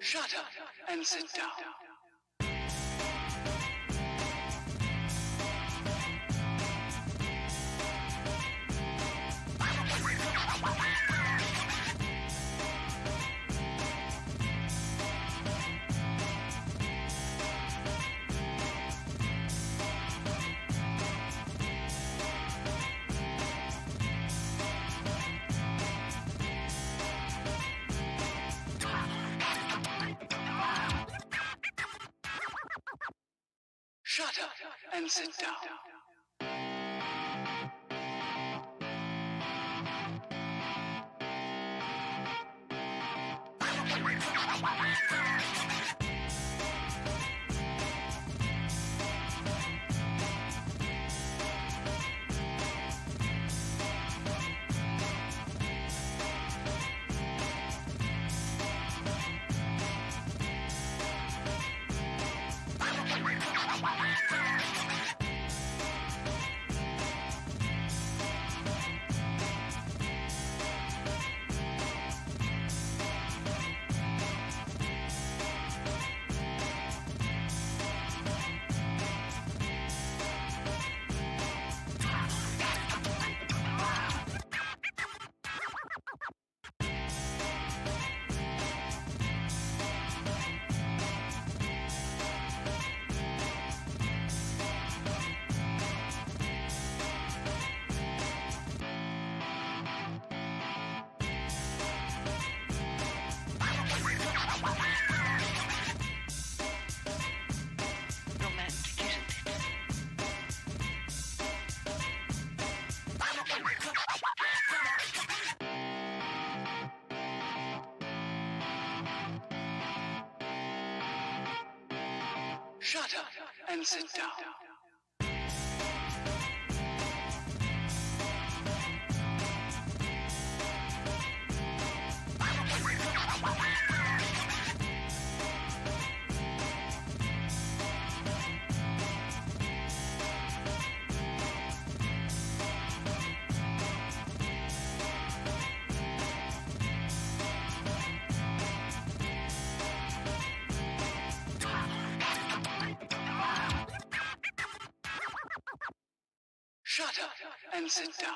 Shut up and sit down. Shut up and sit down. Shut up and sit down. Shut up and sit down.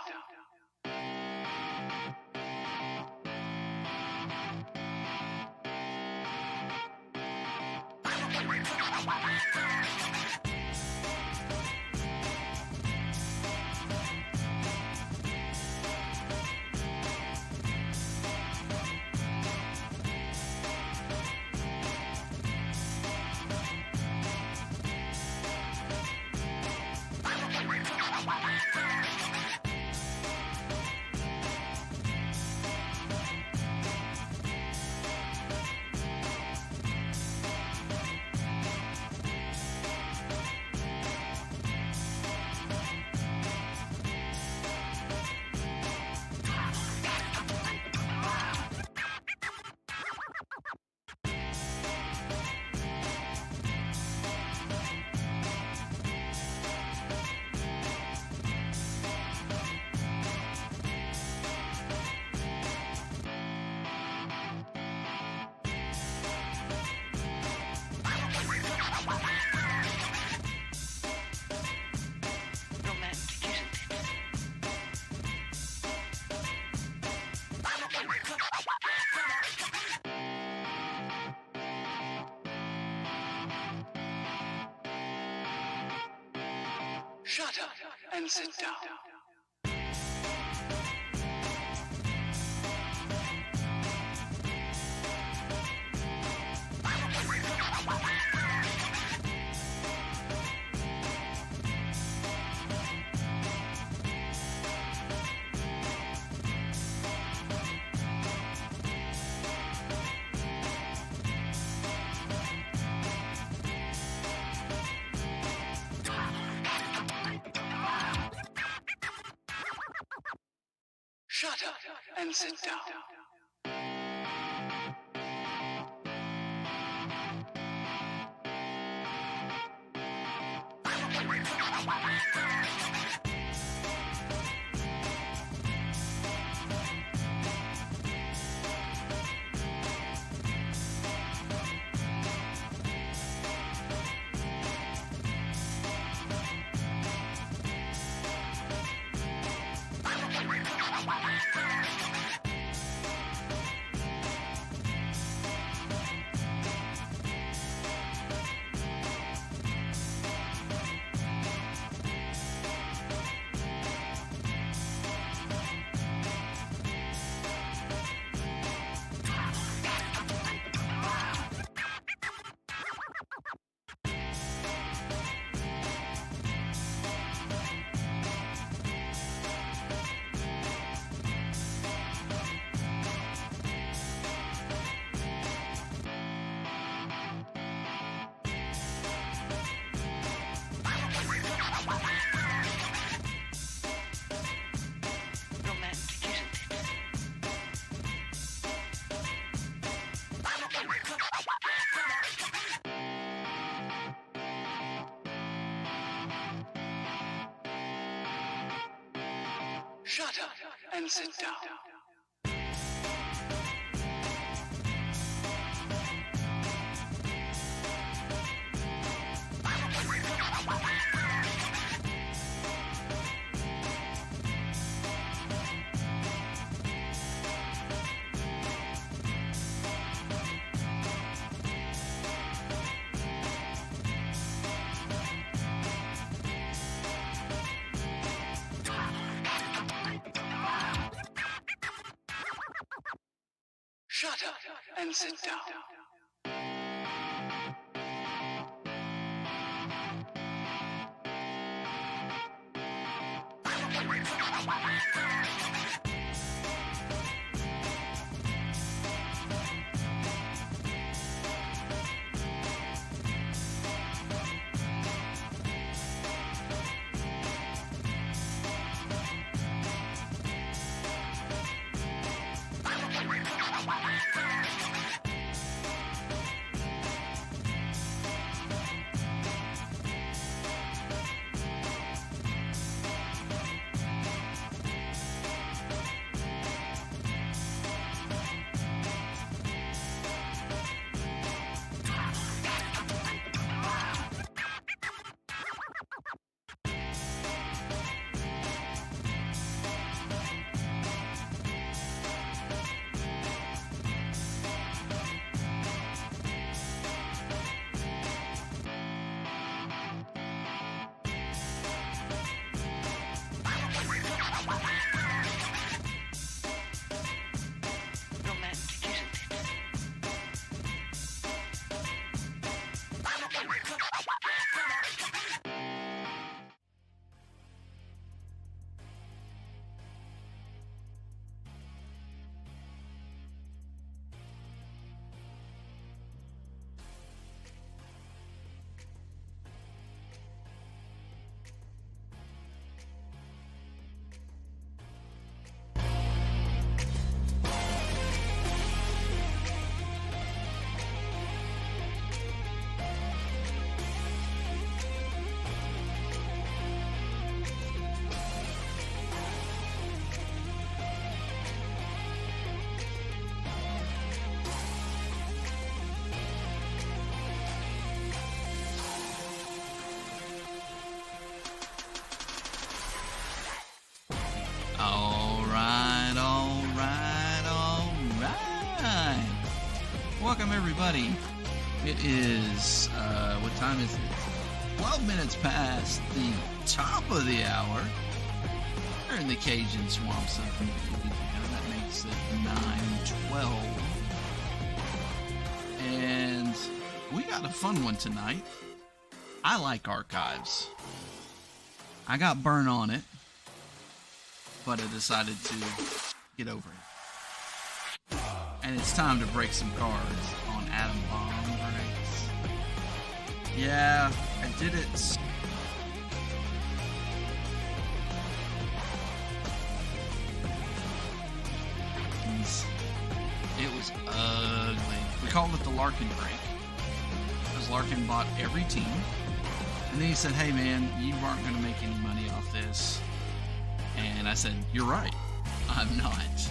Shut up and sit down. Shut up and sit down. Shut up and sit down. Shut up and sit down. Welcome everybody. It is what time is it? 12 minutes past the top of the hour. We're in the Cajun swamps of Louisiana. That makes it 9:12. And we got a fun one tonight. I like archives. I got burnt on it, but I decided to get over it. And it's time to break some cards on Atom Bomb breaks. Yeah, I did it. It was ugly. We called it the Larkin break, because Larkin bought every team. And then he said, hey man, you aren't going to make any money off this. And I said, you're right, I'm not.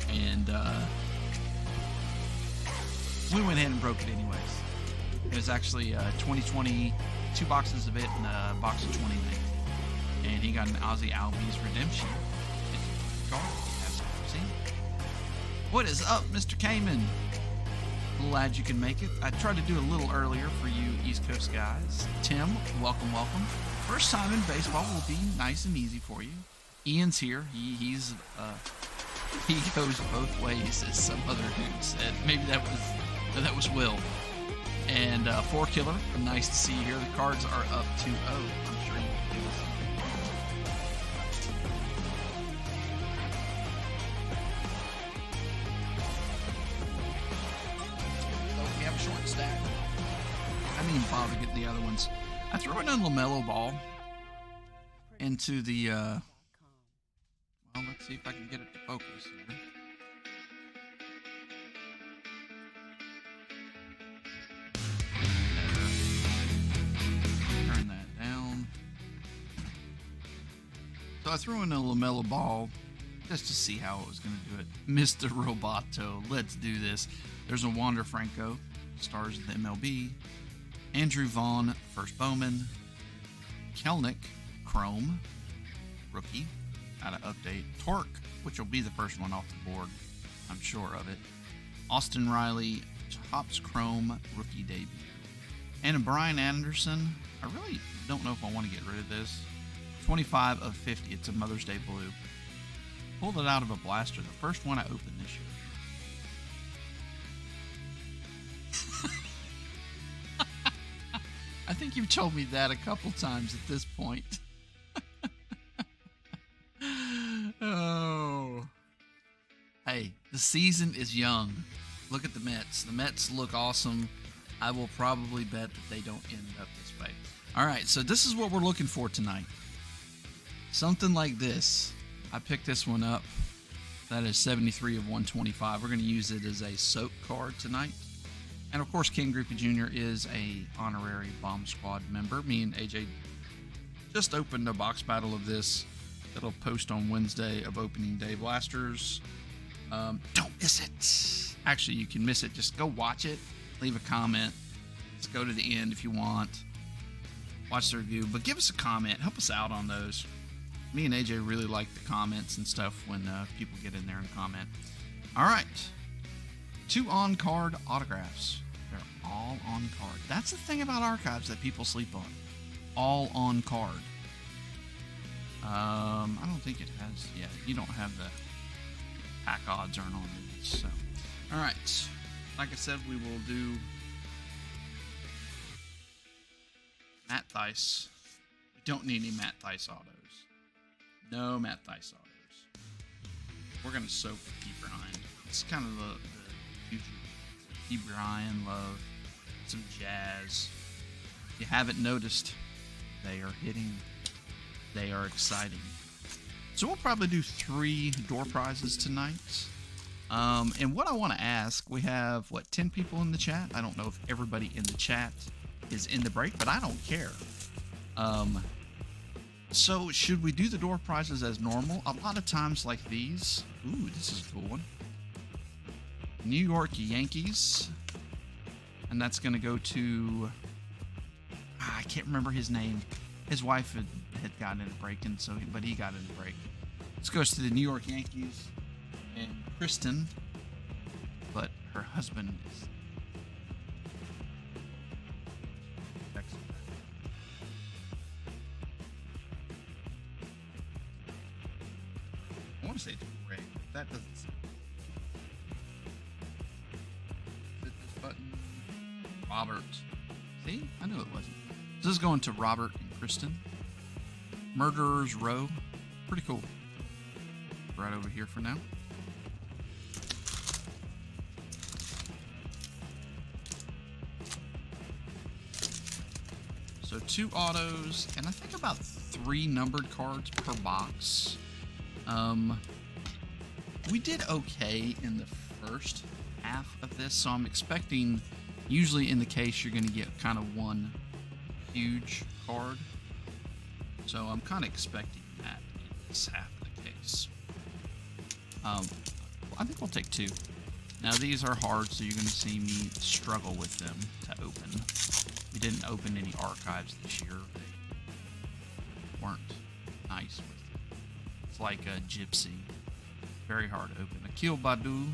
And we went ahead and broke it anyways. It was actually 2020, 2 boxes of it and a box of 20 made. And he got an Ozzy Albies Redemption. It's a card you haven't seen. What is up, Mr. Cayman? Glad you can make it. I tried to do a little earlier for you East Coast guys. Tim, welcome. First time in baseball will be nice and easy for you. Ian's here. He goes both ways, as some other dude said. Maybe that was Will. And 4 Killer, nice to see you here. The cards are up 2-0. I'm sure you can do this. So we have a short stack. I didn't even bother getting the other ones. I threw in a LaMelo ball into the, well, let's see if I can get it to focus here. Turn that down. So I threw in a LaMelo ball just to see how it was going to do it. Mr. Roboto, let's do this. There's a Wander Franco, stars of the MLB. Andrew Vaughn, first Bowman. Kelnick, Chrome, rookie, out of update. Torque, which will be the first one off the board, I'm sure of it. Austin Riley, Topps Chrome, rookie debut. And a Brian Anderson, I really don't know if I want to get rid of this. 25 of 50, it's a Mother's Day blue. Pulled it out of a blaster, the first one I opened this year. I think you've told me that a couple times at this point. Oh. Hey, the season is young. Look at the Mets. The Mets look awesome. I will probably bet that they don't end up this way. All right, so this is what we're looking for tonight. Something like this. I picked this one up. That is 73 of 125. We're going to use it as a soak card tonight. And of course, King Griffey Jr. is a honorary Bomb Squad member. Me and AJ just opened a box battle of this that'll post on Wednesday of opening day blasters. Don't miss it. Actually, you can miss it. Just go watch it. Leave a comment. Let's go to the end if you want. Watch the review, but give us a comment. Help us out on those. Me and AJ really like the comments and stuff when people get in there and comment. All right. 2 on-card autographs. They're all on card. That's the thing about archives that people sleep on. All on card. I don't think it has. Yeah, you don't have the pack odds aren't on these. So, all right. Like I said, we will do Matt Theis. We don't need any Matt Theis autos. No Matt Theis autos. We're gonna soak P. Brian. It's kind of the future. P. Brian love, some jazz. If you haven't noticed, they are hitting. They are exciting. So we'll probably do 3 door prizes tonight. And what I want to ask, we have, 10 people in the chat? I don't know if everybody in the chat is in the break, but I don't care. So should we do the door prizes as normal? A lot of times like these. Ooh, this is a cool one. New York Yankees. And that's going to go to... I can't remember his name. His wife had gotten in a break, but he got in a break. This goes to the New York Yankees and Kristen, but her husband is... want to say it's Greg. That doesn't seem. Hit this button. Robert. See? I knew it wasn't. So this is going to Robert and Kristen. Murderer's Row. Pretty cool. Right over here for now. So 2 autos, and I think about 3 numbered cards per box. We did okay in the first half of this, so I'm expecting, usually in the case, you're going to get kind of 1 huge card. So I'm kind of expecting that in this half of the case. I think we'll take 2. Now these are hard, so you're going to see me struggle with them to open. We didn't open any archives this year. They weren't nice with it. It's like a Gypsy. Very hard to open. Akil Badu,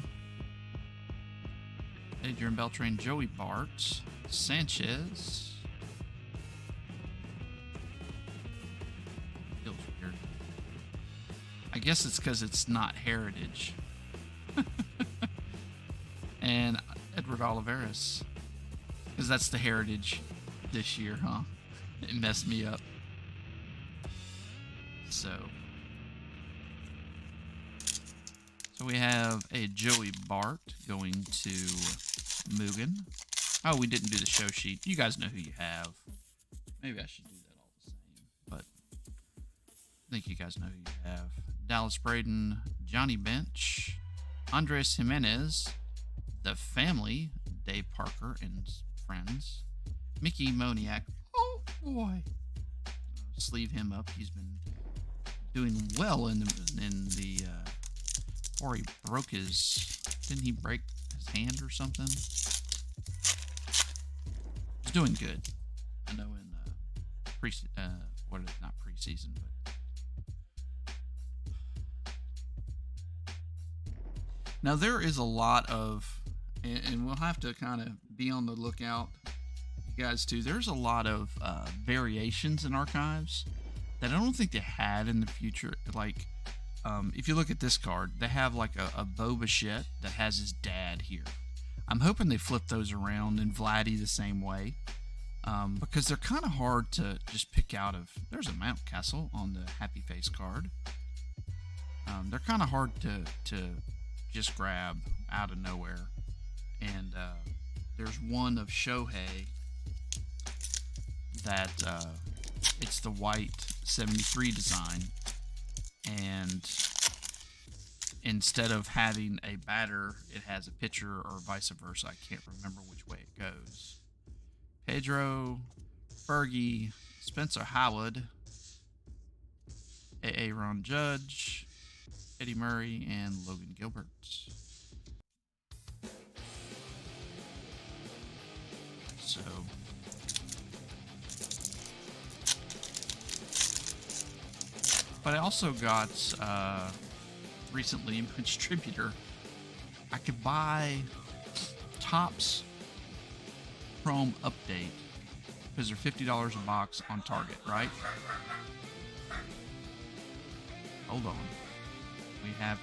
Adrian Beltran, Joey Bart, Sanchez. Feels weird. I guess it's because it's not Heritage. And Edward Olivares. Because that's the Heritage this year, huh? It messed me up. So we have a Joey Bart going to Mugen. Oh, we didn't do the show sheet. You guys know who you have. Maybe I should do that all the same. But I think you guys know who you have. Dallas Braden, Johnny Bench, Andres Jimenez, The Family, Dave Parker and friends, Mickey Moniak. Oh boy, sleeve him up. He's been doing well in the. Or he broke his. Didn't he break his hand or something? He's doing good. I know in not preseason, but. Now there is a lot of, and we'll have to kind of be on the lookout, you guys too. There's a lot of variations in archives that I don't think they had in the future. Like, if you look at this card, they have like a Bo Bichette that has his dad here. I'm hoping they flip those around and Vladdy the same way, because they're kind of hard to just pick out of. There's a Mountcastle on the Happy Face card. They're kind of hard to just grab out of nowhere. And there's one of Shohei that it's the white 73 design, and instead of having a batter, it has a pitcher, or vice versa. I can't remember which way it goes. Pedro, Fergie, Spencer Howard, A.A. Ron Judge, Eddie Murray, and Logan Gilbert. So but I also got recently in my distributor, I could buy Topps Chrome Update because they're $50 a box on Target, right? Hold on. We have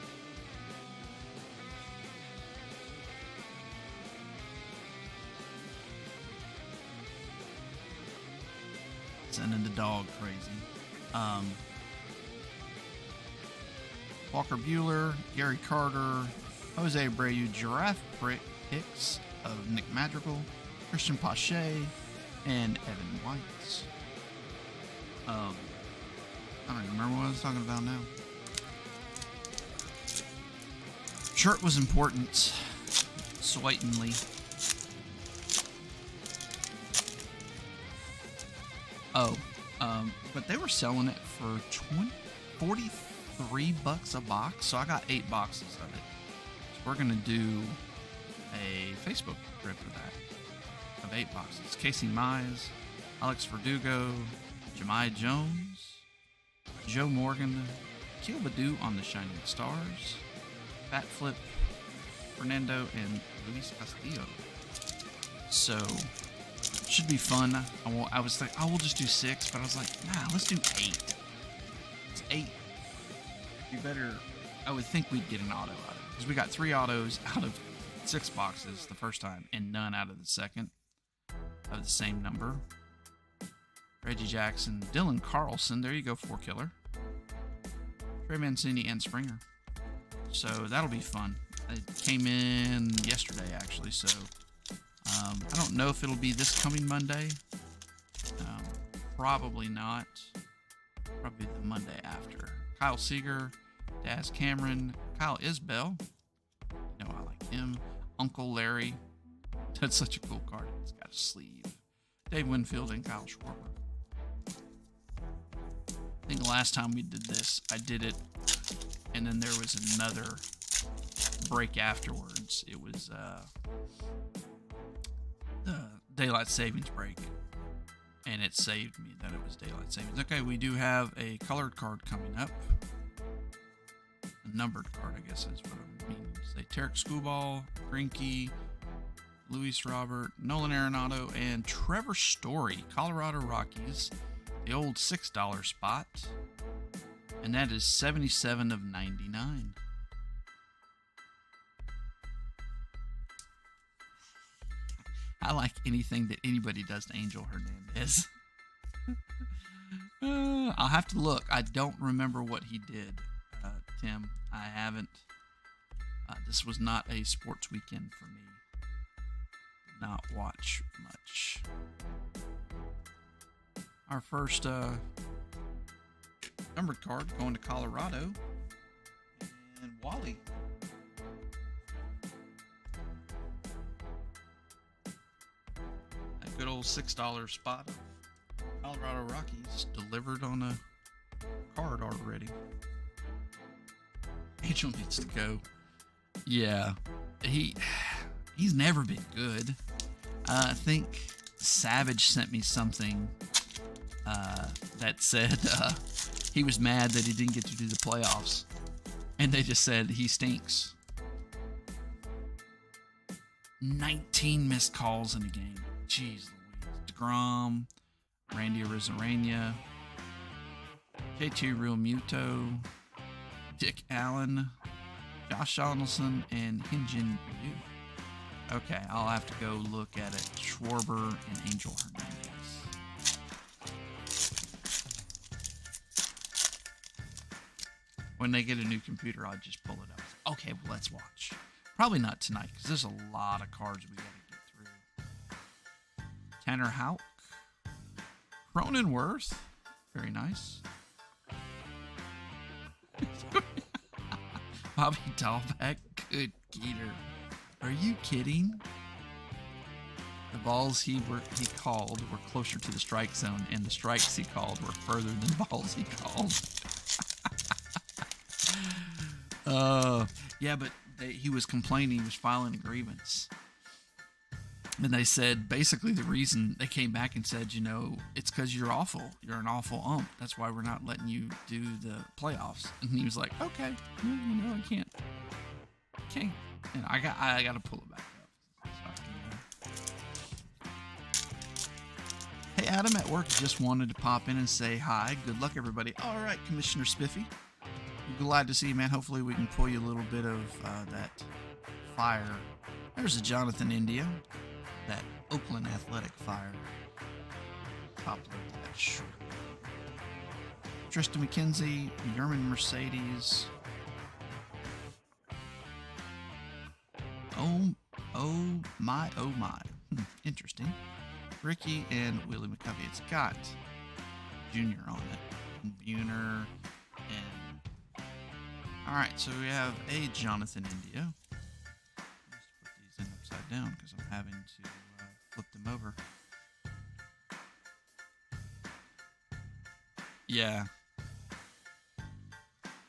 sending the dog crazy. Walker Buehler, Gary Carter, Jose Abreu, Giraffe picks of Nick Madrigal, Christian Pache, and Evan White. I don't even remember what I was talking about now. Shirt was important. Slightly. But they were selling it for $43 a box, so I got 8 boxes of it. So we're gonna do a Facebook rip of that, of 8 boxes. Casey Mize, Alex Verdugo, Jahmai Jones, Joe Morgan, Akil Badu on the Shining Stars, Bat Flip, Fernando, and Luis Castillo. So should be fun. I was like, we'll just do 6, but I was like, nah, let's do 8. It's 8. You better I would think we'd get an auto out of it because we got 3 autos out of 6 boxes the first time and none out of the second of the same number. Reggie Jackson, Dylan Carlson, there you go, 4-killer. Trey Mancini and Springer. So that'll be fun. It came in yesterday, actually, so I don't know if it'll be this coming Monday. Probably not. Probably the Monday after. Kyle Seager, Daz Cameron, Kyle Isbell. You know I like him. Uncle Larry. That's such a cool card. It's got a sleeve. Dave Winfield and Kyle Schwarber. I think the last time we did this, I did it, and then there was another break afterwards. It was the daylight savings break, and it saved me that it was daylight savings. Okay, we do have a colored card coming up. A numbered card, I guess is what I mean to say. Tarek Skubal, Grinke, Luis Robert, Nolan Arenado, and Trevor Story, Colorado Rockies. The old $6 spot. And that is 77 of 99. I like anything that anybody does to Angel Hernandez. I'll have to look. I don't remember what he did, Tim. I haven't. This was not a sports weekend for me. Did not watch much. Our first numbered card going to Colorado. And Wally. That good old $6 spot of Colorado Rockies delivered on a card already. Angel needs to go. Yeah. He's never been good. I think Savage sent me something that said he was mad that he didn't get to do the playoffs. And they just said he stinks. 19 missed calls in a game. Jeez Louise. DeGrom, Randy Arozarena, JT Real Muto, Dick Allen, Josh Donaldson, and Hyunjin Ryu. Okay, I'll have to go look at it. Schwarber and Angel Hernandez. When they get a new computer, I'll just pull it up. Okay, well, let's watch. Probably not tonight, because there's a lot of cards we got to get through. Tanner Houck. Cronenworth. Very nice. Bobby Dahlbeck. Good Geeter. Are you kidding? The balls he called were closer to the strike zone, and the strikes he called were further than the balls he called. Yeah, but he was complaining, he was filing a grievance. And they said, basically the reason they came back and said, you know, it's because you're awful. You're an awful ump. That's why we're not letting you do the playoffs. And he was like, okay, you know, I can't. And I got to pull it back up. Hey, Adam at work just wanted to pop in and say hi. Good luck, everybody. All right, Commissioner Spiffy. I'm glad to see you, man. Hopefully we can pull you a little bit of that fire. There's a Jonathan India. That Oakland Athletic fire. Top load that short. Tristan McKenzie, Yerman Mercedes. Oh my. Interesting. Ricky and Willie McCovey. It's got Junior on it. And Buhner. And alright, so we have a Jonathan India. Let's put these in upside down because I'm having to flip them over. Yeah.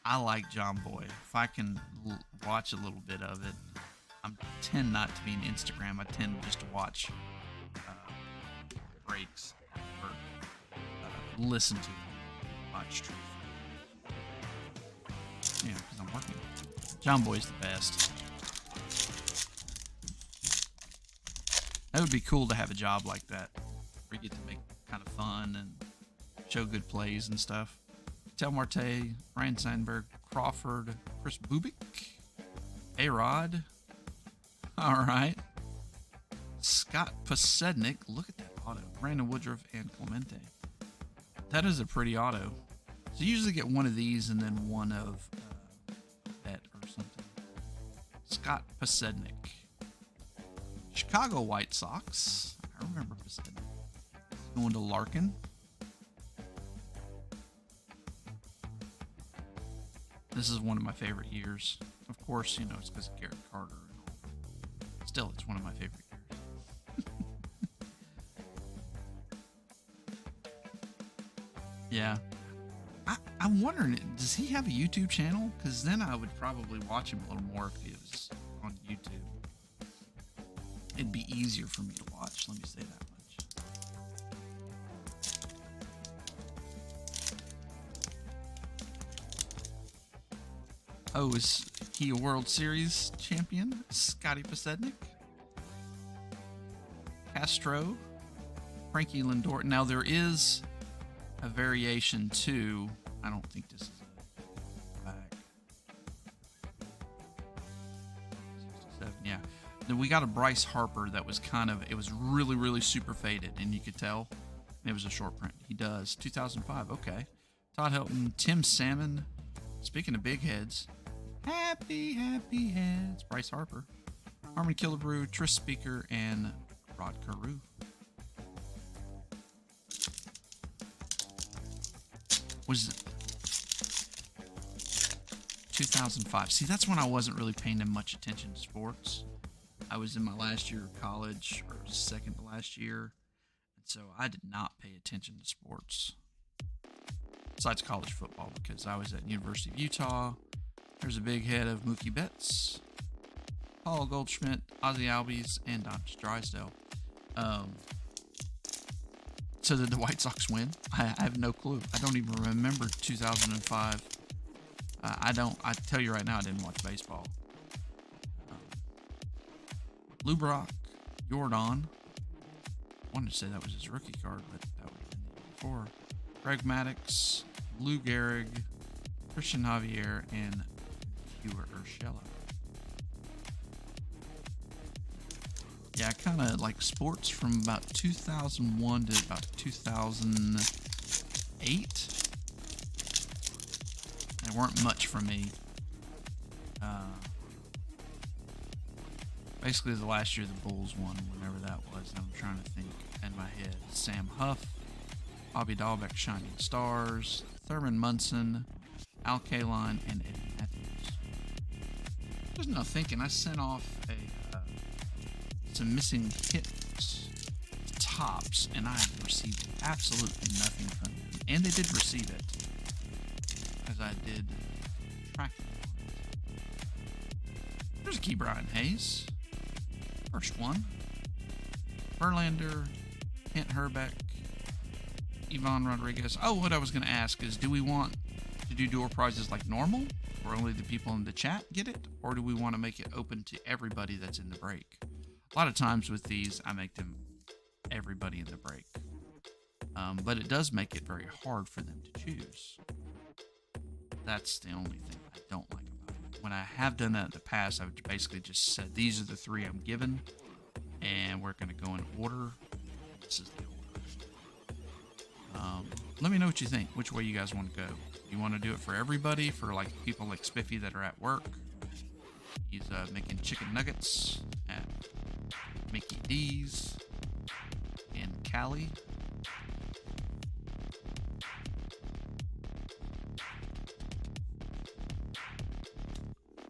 I like John Boy. If I can watch a little bit of it, I tend not to be an Instagram. I tend just to watch breaks or listen to them. Watch truth. Yeah, because I'm working. John Boy's the best. That would be cool to have a job like that, where you get to make kind of fun and show good plays and stuff. Tel Marte, Ryan Sandberg, Crawford, Chris Bubik, A-Rod. All right. Scott Posednik. Look at that auto. Brandon Woodruff and Clemente. That is a pretty auto. So you usually get one of these and then one of Bet or something. Scott Posednik. Chicago White Sox. I remember Posednik. Going to Larkin. This is one of my favorite years. Of course, you know, it's because of Garrett Carter and all. Still, it's one of my favorite years. Yeah. I'm wondering, does he have a YouTube channel? Because then I would probably watch him a little more if he was on YouTube. It'd be easier for me to watch, let me say that much. Oh, is he a World Series champion? Scotty Posednik? Castro? Frankie Lindor. Now there is a variation too. I don't think this is a back. 67, yeah. Then we got a Bryce Harper that was it was really, really super faded, and you could tell it was a short print. He does. 2005, okay. Todd Helton, Tim Salmon. Speaking of big heads, happy heads. Bryce Harper, Harmon Killebrew, Tris Speaker, and Rod Carew. Was it 2005? See, that's when I wasn't really paying much attention to sports. I was in my last year of college, or second to last year, and so I did not pay attention to sports. Besides college football, because I was at University of Utah. There's a big head of Mookie Betts, Paul Goldschmidt, Ozzie Albies, and Dodge Drysdale. So did the White Sox win? I have no clue. I don't even remember 2005. I tell you right now, I didn't watch baseball. Lou Brock, Jordan. I wanted to say that was his rookie card, but that would have been the year before. Greg Maddux, Lou Gehrig, Christian Javier, and Hubert Urshela. Yeah, I kind of like sports from about 2001 to about 2008. They weren't much for me. Basically, the last year the Bulls won, whenever that was. I'm trying to think in my head. Sam Huff, Bobby Dahlbeck, Shining Stars, Thurman Munson, Al Kaline, and Eddie Matthews. There's no thinking. I sent off some missing hits tops, and I received absolutely nothing from them. And they did receive it, as I did track it. There's a key Brian Hayes. First one. Verlander, Kent Herbeck, Ivan Rodriguez. Oh, what I was going to ask is, do we want to do door prizes like normal, where only the people in the chat get it, or do we want to make it open to everybody that's in the break? A lot of times with these, I make them everybody in the break. But it does make it very hard for them to choose. That's the only thing I don't like about it. When I have done that in the past, I've basically just said, these are the three I'm given, and we're going to go in order. This is the order. Let me know what you think, which way you guys want to go. You want to do it for everybody, for like people like Spiffy that are at work? He's making chicken nuggets at Mickey D's in Cali.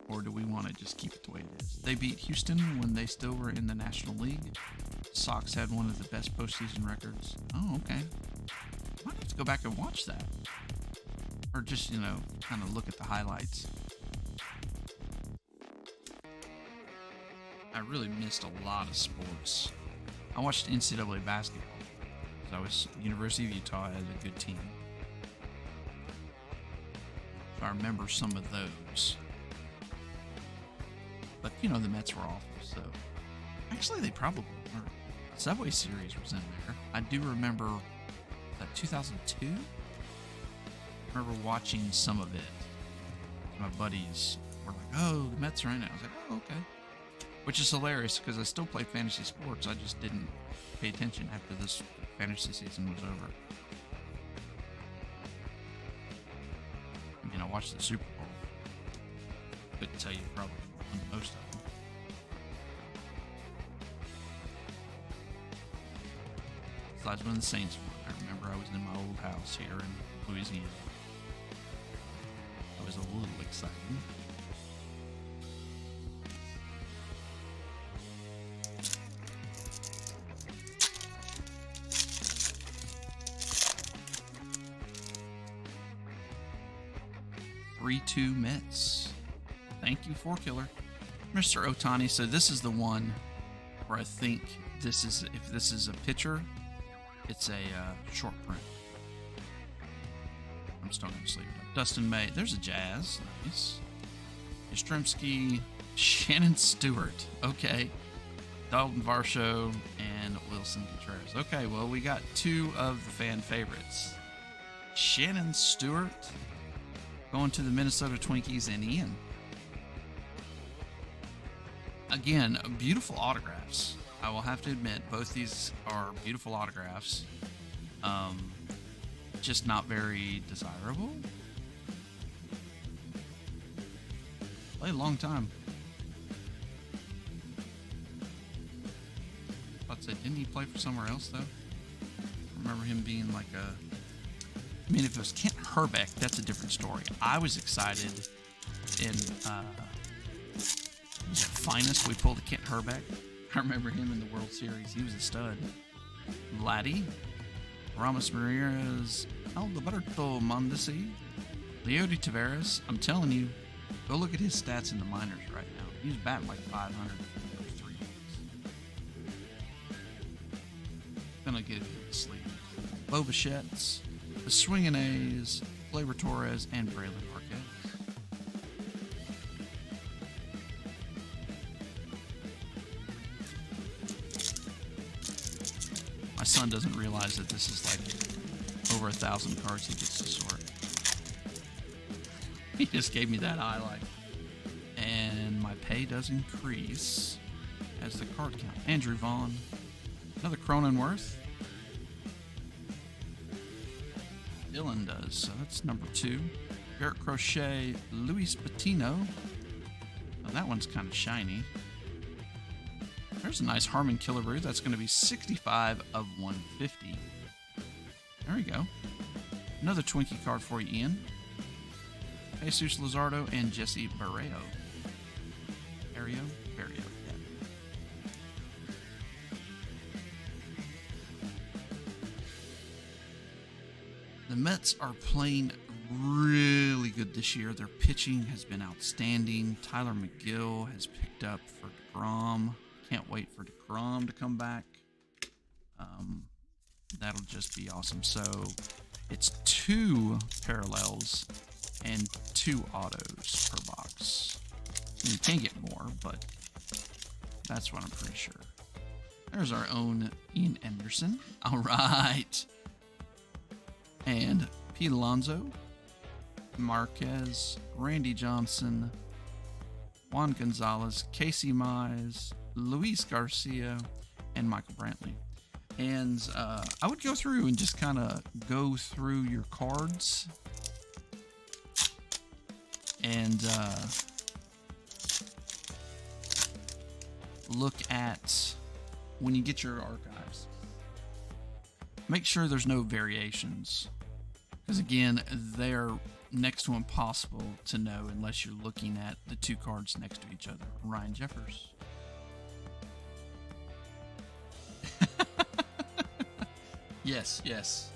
Or do we want to just keep it the way it is? They beat Houston when they still were in the National League. Sox had one of the best postseason records. Oh, okay. Might have to go back and watch that. Or just, kind of look at the highlights. I really missed a lot of sports. I watched NCAA basketball. So I was University of Utah had a good team. So I remember some of those. But, the Mets were awful, so... Actually, they probably weren't. Subway Series was in there. I do remember... that 2002? I remember watching some of it. My buddies were like, "Oh, the Mets are in it." I was like, "Oh, okay," which is hilarious because I still play fantasy sports. I just didn't pay attention after this fantasy season was over. I mean, I watched the Super Bowl. Couldn't tell you probably most of them. Besides when the Saints won. I remember I was in my old house here in Louisiana. It was a little exciting. Three-2 Mets. Thank you, 4-Killer. Mr. Otani. So this is the one where I think this is, if this is a pitcher, it's a short print. I'm still going to sleep it up. Dustin May. There's a Jazz. Nice. Yastrzemski. Shannon Stewart. Okay. Dalton Varsho and Wilson Contreras. Okay, well, we got two of the fan favorites. Shannon Stewart going to the Minnesota Twinkies and Ian. Again, beautiful autographs. I will have to admit, both these are beautiful autographs. Just not very desirable. Played a long time. I'd say, didn't he play for somewhere else though? I remember him being like a. I mean, if it was Kent Herbeck, that's a different story. I was excited in Finest. We pulled a Kent Herbeck. I remember him in the World Series. He was a stud. Laddie, Ramos Ramirez, Alberto Mondesi, Leody Taveras. I'm telling you, go look at his stats in the minors right now. He's batting like 500 for those 3 weeks. Gonna get it to sleep. Bo Bichette's, the Swingin' A's, Gleyber Torres, and Braylon Marquez. My son doesn't realize that this is like over 1,000 cards he gets to sort. He just gave me that eye like. And my pay does increase as the card count. Andrew Vaughn. Another Cronenworth. Dylan does, so that's number 2. Garrett Crochet, Luis Patino. Oh, that one's kind of shiny. There's a nice Harmon Killebrew. That's going to be 65 of 150. There we go. Another Twinkie card for you, Ian. Jesus Luzardo and Jesse Barrio. Barrio? Yeah. The Mets are playing really good this year. Their pitching has been outstanding. Tyler McGill has picked up for DeGrom. Can't wait for DeGrom to come back. That'll just be awesome. So it's 2 parallels and 2 autos per box. You can get more, but that's what I'm pretty sure. There's our own Ian Anderson. All right. And Pete Alonso, Marquez, Randy Johnson, Juan Gonzalez, Casey Mize, Luis Garcia, and Michael Brantley. And I would go through and just kind of go through your cards and look at when you get your archives. Make sure there's no variations, because again, they're next to impossible to know unless you're looking at the 2 cards next to each other. Ryan Jeffers. Yes.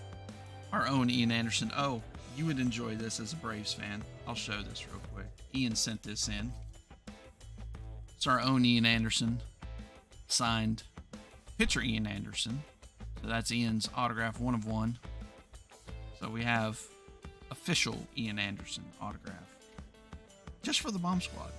Our own Ian Anderson. Oh, you would enjoy this as a Braves fan. I'll show this real quick. Ian sent this in. It's our own Ian Anderson. Signed pitcher Ian Anderson. So that's Ian's autograph 1 of 1. So we have official Ian Anderson autograph. Just for the Bomb Squad.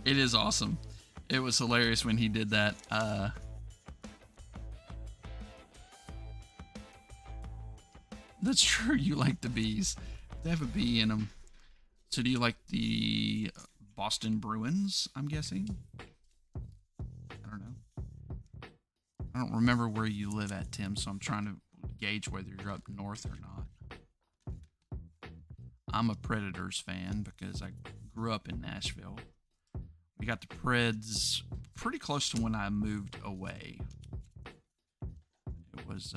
It is awesome. It was hilarious when he did that. That's true. You like the bees. They have a bee in them. So do you like the Boston Bruins, I'm guessing? I don't know. I don't remember where you live at, Tim, so I'm trying to gauge whether you're up north or not. I'm a Predators fan because I grew up in Nashville. We got the Preds pretty close to when I moved away. It was,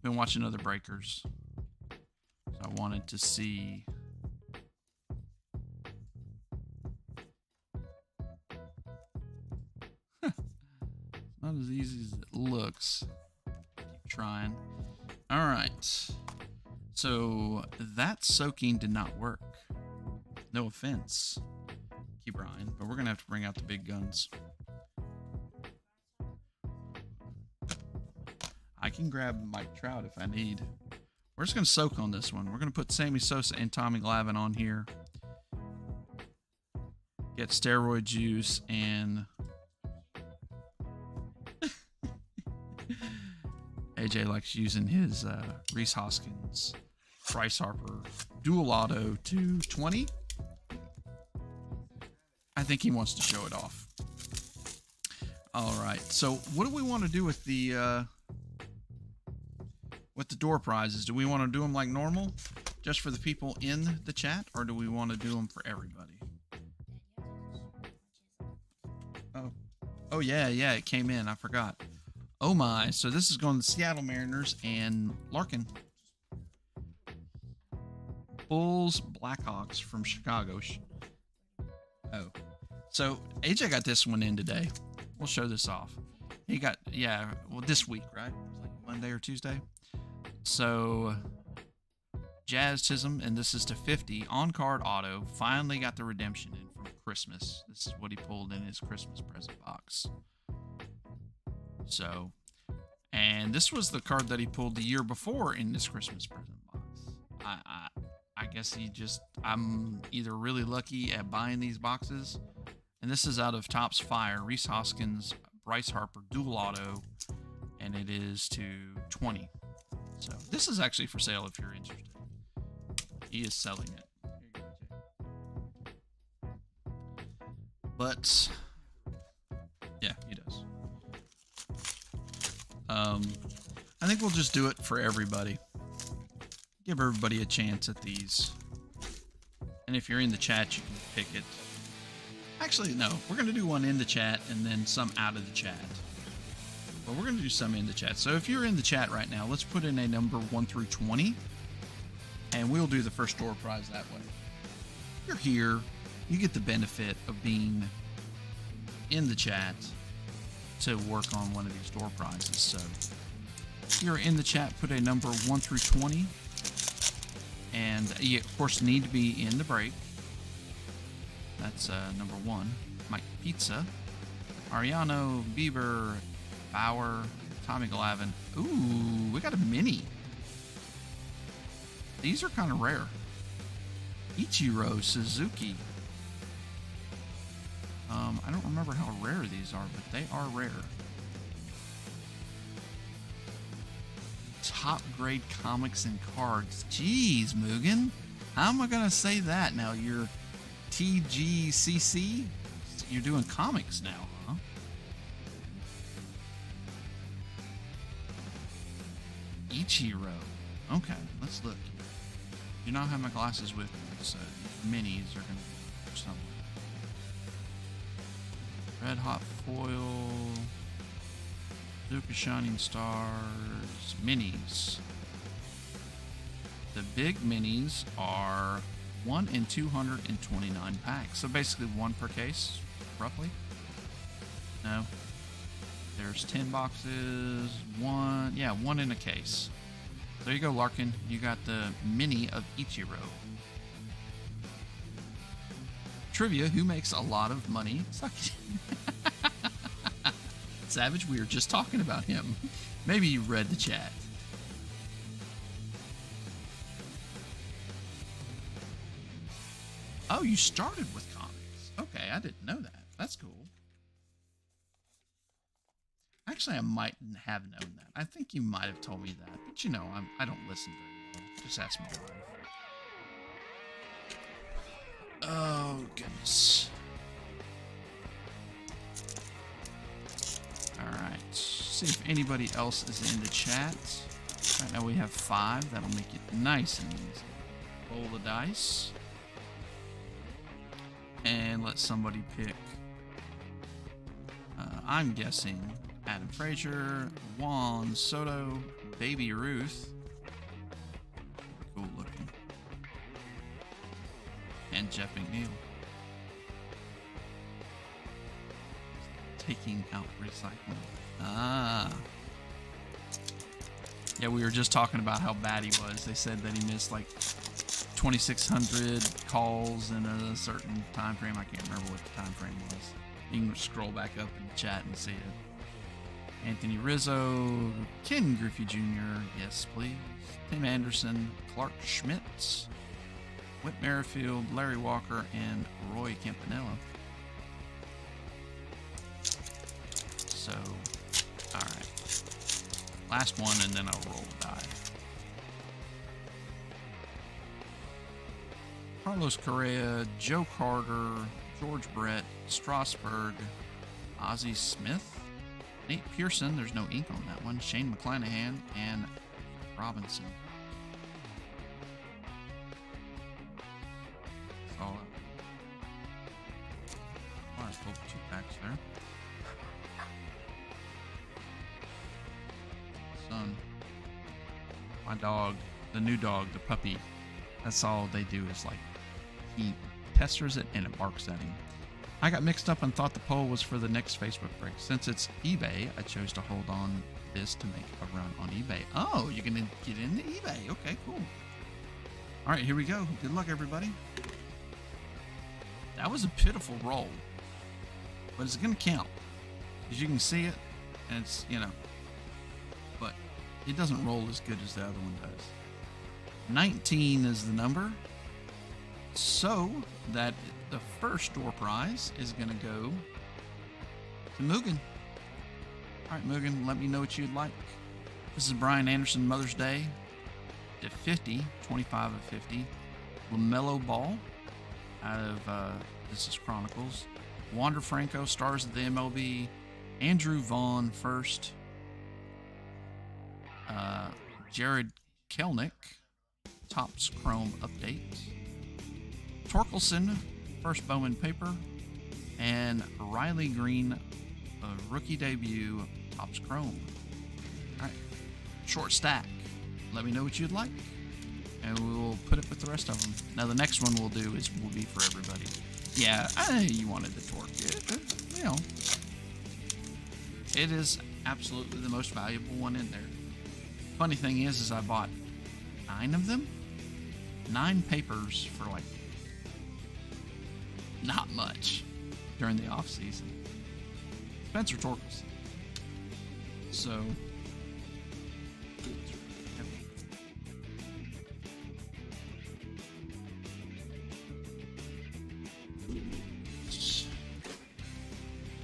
been watching other breakers. So I wanted to see. Not as easy as it looks. Keep trying. All right. So that soaking did not work. No offense, Key Brian, but we're gonna have to bring out the big guns. I can grab Mike Trout if I need. We're just gonna soak on this one. We're gonna put Sammy Sosa and Tommy Glavine on here. Get steroid juice and AJ likes using his Rhys Hoskins, Bryce Harper dual auto to 20. I think he wants to show it off. All right. So what do we want to do with the door prizes? Do we want to do them like normal, just for the people in the chat, or do we want to do them for everybody? Oh yeah, it came in. I forgot. Oh my! So this is going to the Seattle Mariners and Larkin. Bulls, Blackhawks from Chicago. Oh, so AJ got this one in today. We'll show this off. He got, this week, right? It was like Monday or Tuesday. So Jazz Chisholm, and this is to 50 on card auto. Finally got the redemption in from Christmas. This is what he pulled in his Christmas present box. So, and this was the card that he pulled the year before in this Christmas present box. I guess I'm either really lucky at buying these boxes, and this is out of Topps Fire, Rhys Hoskins, Bryce Harper, dual auto, and it is to 20. So this is actually for sale if you're interested. He is selling it. Here you go, Jay. But yeah, he does. I think we'll just do it for everybody. Give everybody a chance at these. And if you're in the chat, you can pick it. Actually, no. We're going to do one in the chat and then some out of the chat. But we're going to do some in the chat. So if you're in the chat right now, let's put in a number 1 through 20. And we'll do the first door prize that way. If you're here, you get the benefit of being in the chat to work on one of these door prizes. So if you're in the chat, put a number 1 through 20. And you, of course, need to be in the break. That's number 1. Mike Pizza. Ariano, Bieber, Bauer, Tommy Glavine. Ooh, we got a mini. These are kind of rare. Ichiro Suzuki. I don't remember how rare these are, but they are rare. Top grade comics and cards. Jeez, Mugen. How am I going to say that now? You're TGCC? You're doing comics now, huh? Ichiro. Okay, let's look. Do not have my glasses with me, so these minis are going to be somewhere. Red Hot Foil. Super Shining Stars. Minis. The big minis are 1 in 229 packs. So basically 1 per case, roughly. No. There's 10 boxes. 1 in a case. There you go, Larkin. You got the mini of Ichiro. Trivia, who makes a lot of money? Savage, we were just talking about him. Maybe you read the chat. Oh, you started with comics. Okay, I didn't know that. That's cool. Actually, I might have known that. I think you might have told me that. But you know, I don't listen very well. Just ask my wife. Oh, goodness. Alright. See if anybody else is in the chat. Right now we have 5. That'll make it nice and easy. Roll the dice. And let somebody pick. I'm guessing Adam Frazier, Juan Soto, Baby Ruth. Cool looking. And Jeff McNeil. Taking out recycling. Ah. Yeah, we were just talking about how bad he was. They said that he missed like 2,600 calls in a certain time frame. I can't remember what the time frame was. You can scroll back up in the chat and see it. Anthony Rizzo, Ken Griffey Jr., yes please. Tim Anderson, Clark Schmitz, Whit Merrifield, Larry Walker, and Roy Campanella. So, alright. Last one, and then I'll roll a die. Carlos Correa, Joe Carter, George Brett, Strasburg, Ozzie Smith, Nate Pearson, there's no ink on that one, Shane McClanahan, and Robinson. That's all. I pulled 2 packs there. Son. My dog, the new dog, the puppy, that's all they do is like, he pesters it and it barks at him. I got mixed up and thought the poll was for the next Facebook break. Since it's eBay, I chose to hold on this to make a run on eBay. Oh, you're going to get into eBay. Okay, cool. All right, here we go. Good luck, everybody. That was a pitiful roll, but it's going to count because you can see it and it's, you know, but it doesn't roll as good as the other one does. 19 is the number, so that the first door prize is going to go to Mugen. All right, Mugen, let me know what you'd like. This is Brian Anderson, Mother's Day, to 50, 25 of 50. LaMelo Ball, out of This is Chronicles. Wander Franco, Stars of the MLB. Andrew Vaughn, first. Jared Kelnick, Topps Chrome Update. Torkelson, first Bowman paper, and Riley Green, rookie debut, Topps Chrome. All right, short stack. Let me know what you'd like, and we will put it with the rest of them. Now the next one we'll do will be for everybody. Yeah, you wanted the torque. You know, it is absolutely the most valuable one in there. Funny thing is I bought 9 of them, 9 papers for like not much during the off season. Spencer Torkelson. So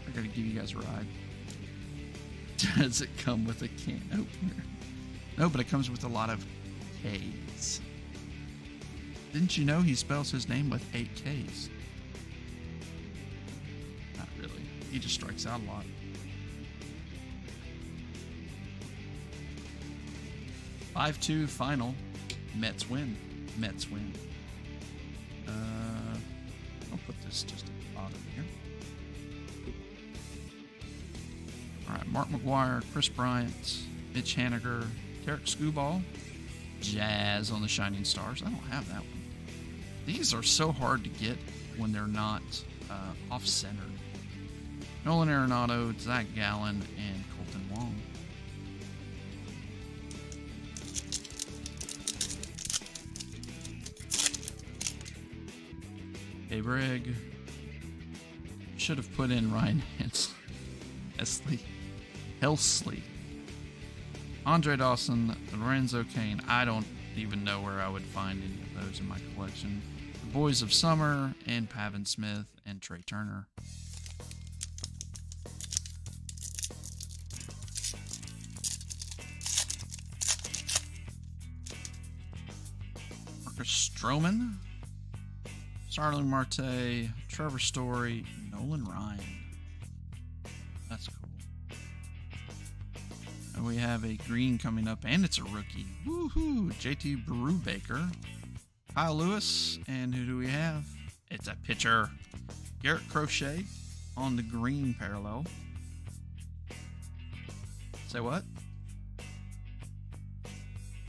I gotta give you guys a ride. Does it come with a can opener? No, but it comes with a lot of K's. Didn't you know he spells his name with 8 K's? Not really. He just strikes out a lot. Five 5-2 final. Mets win. Mets win. I'll put this just at the bottom here. All right, Mark McGwire, Chris Bryant, Mitch Haniger, Tarek Skubal, Jazz on the Shining Stars. I don't have that one. These are so hard to get when they're not off-centered. Nolan Arenado, Zach Gallen, and Colton Wong. Brigg. Should have put in Ryan Helsley. Andre Dawson, Lorenzo Kane. I don't even know where I would find any of those in my collection. The Boys of Summer, and Pavin Smith and Trey Turner. Marcus Stroman, Starling Marte, Trevor Story, Nolan Ryan. That's cool. And we have a green coming up, and it's a rookie. Woohoo! JT Brubaker, Kyle Lewis, and who do we have? It's a pitcher. Garrett Crochet on the green parallel. Say what?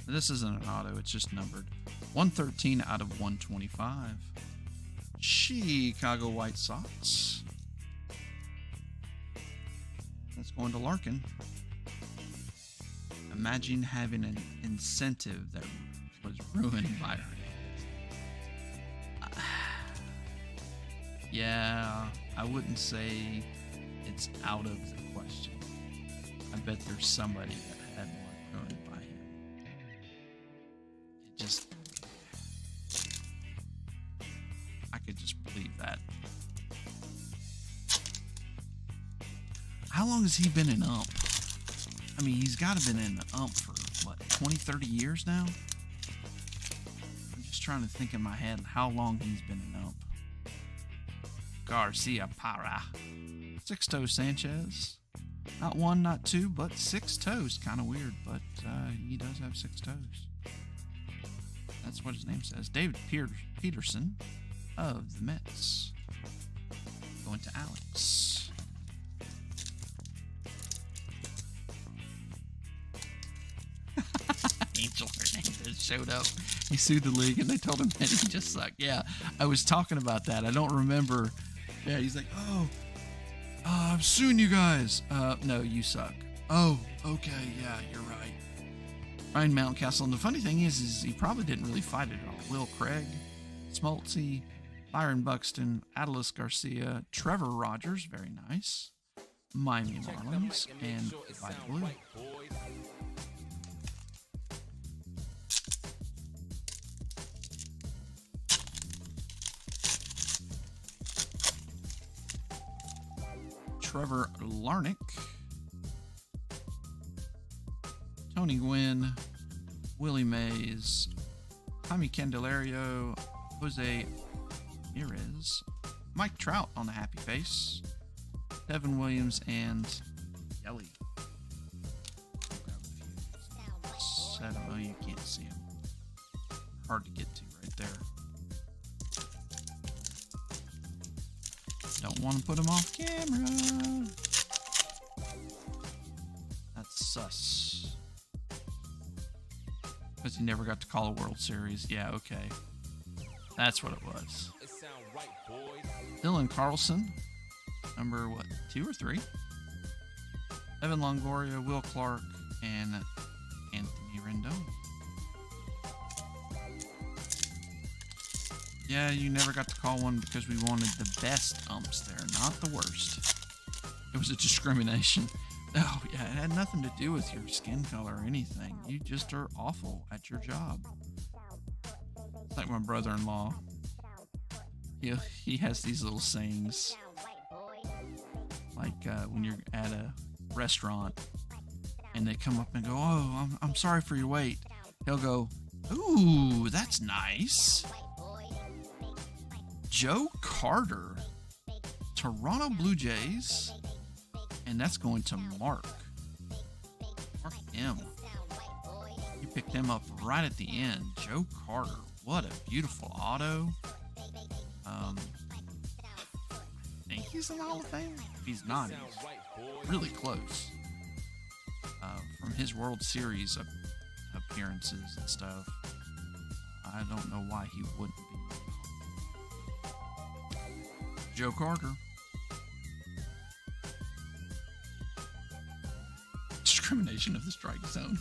This isn't an auto, it's just numbered. 113 out of 125. Chicago White Sox. That's going to Larkin. Imagine having an incentive that was ruined by her. Yeah, I wouldn't say it's out of the question. I bet there's somebody that had one ruined by him. It just... I could just believe that. How long has he been an ump? I mean, he's got to have been in the ump for, what, 20, 30 years now? I'm just trying to think in my head how long he's been an ump. Garcia Parra. Six Toes Sanchez. Not one, not two, but 6 toes. Kind of weird, but he does have 6 toes. That's what his name says. David Peterson of the Mets. Going to Alex. Angel Hernandez showed up. He sued the league and they told him that he just sucked. Yeah, I was talking about that. I don't remember. Yeah, he's like, I'm suing you guys. No, you suck. Oh, okay, yeah, you're right. Ryan Mountcastle. And the funny thing is he probably didn't really fight it at all. Will Craig, Smoltzy, Byron Buxton, Adolis Garcia, Trevor Rogers, very nice. Miami Marlins, and Vita Blue. Trevor Larnick, Tony Gwynn, Willie Mays, Jaime Candelario, Jose Ramirez, Mike Trout on the happy face, Devin Williams, and Yelly. Oh, you can't see him. Hard to get to right there. Don't want to put him off camera. That's sus. Because he never got to call a World Series. Yeah, okay. That's what it was. Dylan Carlson. Number, 2 or 3? Evan Longoria, Will Clark, and Anthony Rendon. Yeah, you never got to call one because we wanted the best umps there, not the worst. It was a discrimination. Oh, yeah, it had nothing to do with your skin color or anything. You just are awful at your job. It's like my brother-in-law. He has these little sayings. Like when you're at a restaurant and they come up and go, "Oh, I'm sorry for your wait." He'll go, "Ooh, that's nice." Joe Carter, Toronto Blue Jays, and that's going to Mark M. You picked him up right at the end. Joe Carter, what a beautiful auto. I think he's in the Hall of Fame. If he's not, he's really close. From his World Series appearances and stuff, I don't know why he wouldn't be. Joe Carter. Discrimination of the strike zone.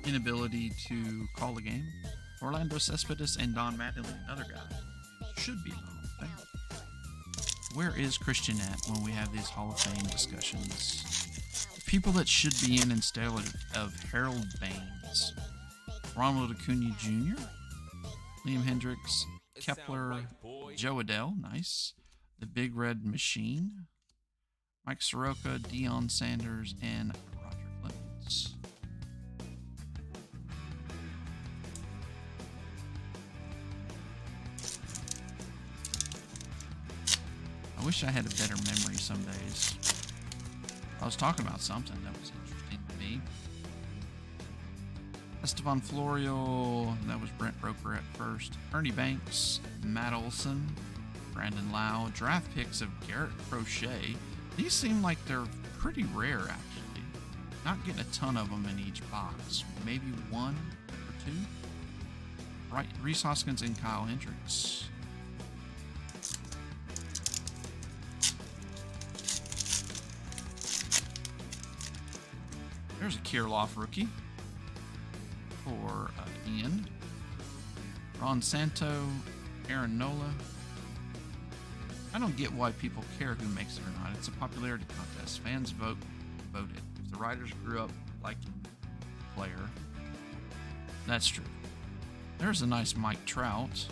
Inability to call a game. Orlando Cespedes and Don Mattingly, another guy who should be in the Hall of Fame. Where is Christian at when we have these Hall of Fame discussions? The people that should be in instead of Harold Baines. Ronald Acuna Jr., Liam Hendricks, Kepler, Joe Adele, nice. The Big Red Machine, Mike Soroka, Deion Sanders, and Roger Clemens. I wish I had a better memory some days. I was talking about something that was interesting to me. Estevan Florio, that was Brent Roker at first. Ernie Banks, Matt Olson, Brandon Lau. Draft picks of Garrett Crochet. These seem like they're pretty rare, actually. Not getting a ton of them in each box. Maybe one or two. Right, Reese Hoskins and Kyle Hendricks. There's a Kirilloff rookie for Ian. Ron Santo, Aaron Nola. I don't get why people care who makes it or not. It's a popularity contest. Fans vote. If the writers grew up liking the player, that's true. There's a nice Mike Trout.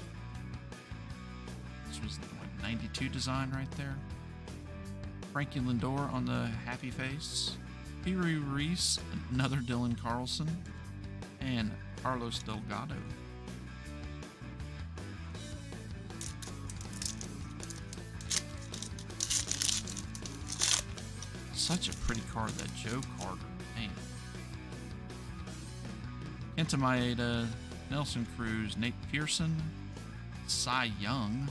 This was the 92 design right there. Frankie Lindor on the happy face. Piri Reese, another Dylan Carlson, and Carlos Delgado. Such a pretty card, that Joe Carter, man. Kenta Maeda, Nelson Cruz, Nate Pearson, Cy Young,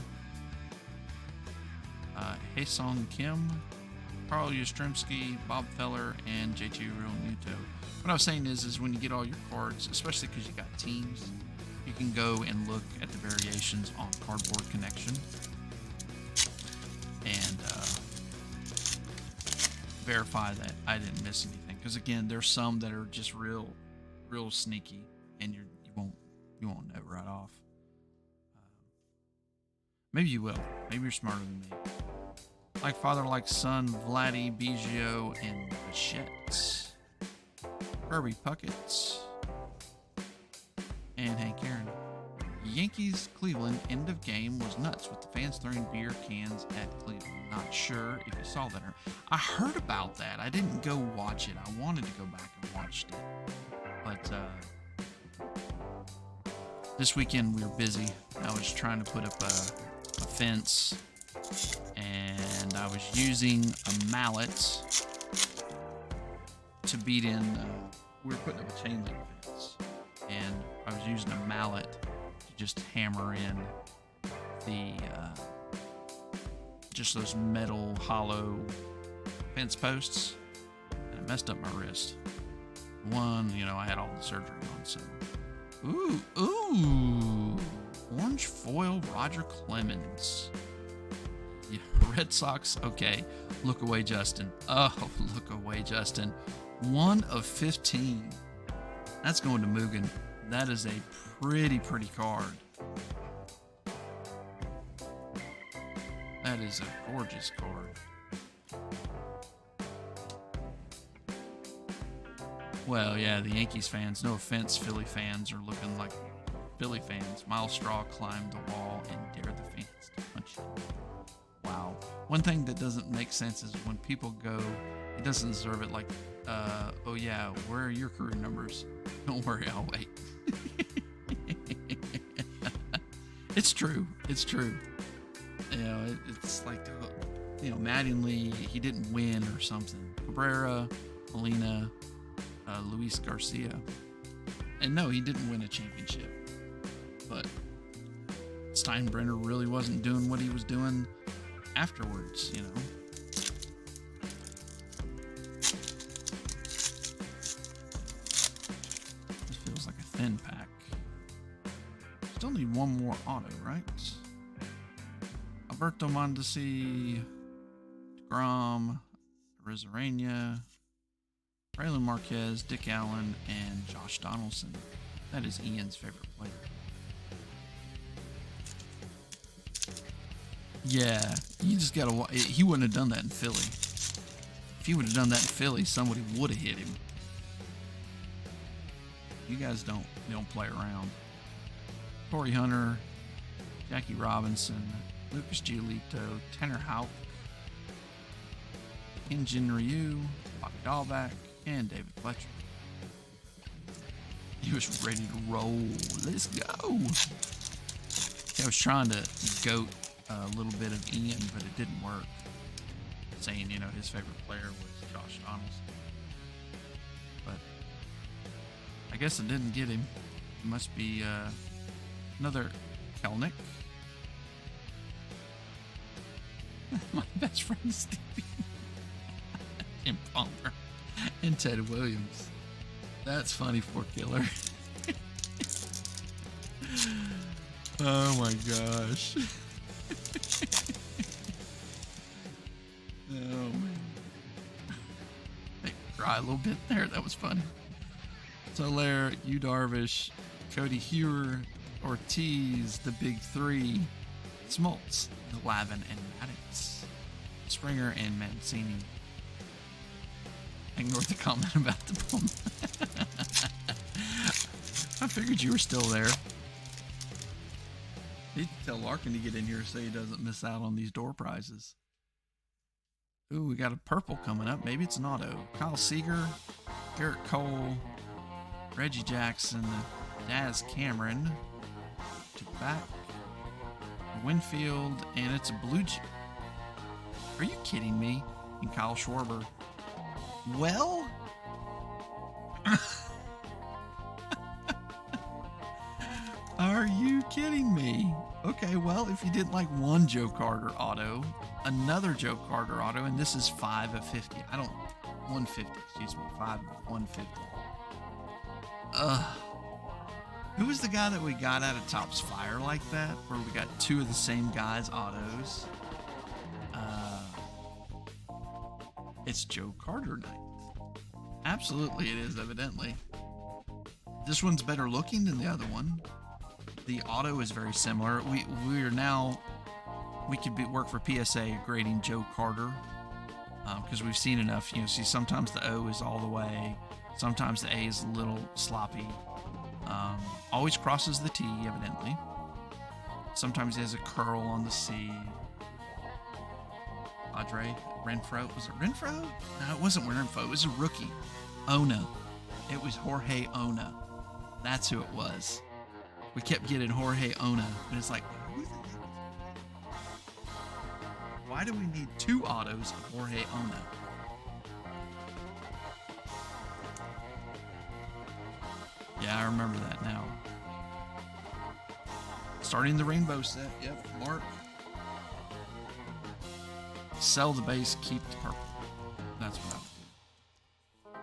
Haesung Kim, Carl Yastrzemski, Bob Feller, and JT Realmuto. What I was saying is when you get all your cards, especially because you got teams, you can go and look at the variations on Cardboard Connection and verify that I didn't miss anything. Because again, there's some that are just real sneaky, and you won't know right off. Maybe you will. Maybe you're smarter than me. Like father, like son, Vladdy, Biggio, and Bichette. Kirby Puckett. And Hank Aaron. Yankees Cleveland end of game was nuts with the fans throwing beer cans at Cleveland. Not sure if you saw that. I heard about that. I didn't go watch it. I wanted to go back and watch it. But this weekend we were busy. I was trying to put up a fence, and I was using a mallet to beat in. We were putting up a chain link fence, and I was using a mallet to just hammer in the just those metal hollow fence posts, and it messed up my wrist. One, I had all the surgery on, so. Ooh, orange foil Roger Clemens. Yeah, Red Sox, okay. Look away, Justin. Oh, look away, Justin. 1 of 15. That's going to Mugen. That is a pretty card. That is a gorgeous card. Well, yeah, the Yankees fans, no offense, Philly fans are looking like Philly fans. Miles Straw climbed the wall and dared the fans to punch him. Wow. One thing that doesn't make sense is when people go, he doesn't deserve it, like, oh yeah, where are your career numbers? Don't worry, I'll wait. It's true. It's true. It's like, Mattingly, he didn't win or something. Cabrera, Molina, Luis Garcia. And no, he didn't win a championship. But Steinbrenner really wasn't doing what he was doing afterwards, This feels like a thin pack. Still need one more auto, right? Alberto Mondesi, DeGrom, Rizarena, Braylon Marquez, Dick Allen, and Josh Donaldson. That is Ian's favorite player. Yeah, you just gotta. He wouldn't have done that in Philly. If he would have done that in Philly, somebody would have hit him. You guys don't play around. Torrey Hunter, Jackie Robinson, Lucas Giolito, Tanner Houck, Injin Ryu, Bobby Dahlback, and David Fletcher. He was ready to roll. Let's go. I was trying to goat a little bit of Ian, but it didn't work. Saying, his favorite player was Josh Donaldson. But I guess it didn't get him. It must be another Kelnick. My best friend Stevie. Jim Palmer. And Ted Williams. That's funny, for Killer. Oh my gosh. Oh man. Make me cry a little bit there. That was funny. Soler, Yu Darvish, Cody Hewer, Ortiz, the big three, Smoltz, Glavine, and Maddox, Springer, and Mancini. Ignore the comment about the bum. I figured you were still there. Need to tell Larkin to get in here so he doesn't miss out on these door prizes. Ooh, we got a purple coming up. Maybe it's an auto. Kyle Seager, Garrett Cole, Reggie Jackson, Daz Cameron, to the back, Winfield, and it's a blue. Are you kidding me? And Kyle Schwarber. Well, are you kidding me? Okay, well, if you didn't like one Joe Carter auto, another Joe Carter auto, and this is 5 of 50. 150, excuse me, 5 of 150. Who was the guy that we got out of Topps Fire like that, where we got 2 of the same guy's autos? It's Joe Carter night. Absolutely it is, evidently. This one's better looking than the other one. The auto is very similar. We could work for PSA grading Joe Carter because we've seen enough. See, sometimes the O is all the way, sometimes the A is a little sloppy. Always crosses the T, evidently. Sometimes he has a curl on the C. Padre, Renfro. Was it Renfro? No, it wasn't Renfro. It was a rookie. Ona. It was Jorge Ona. That's who it was. We kept getting Jorge Ona, and it's like, who the heck? Why do we need 2 autos of Jorge Ona? Yeah, I remember that now. Starting the rainbow set. Yep, Mark. Sell the base, keep the purple. That's what I would do.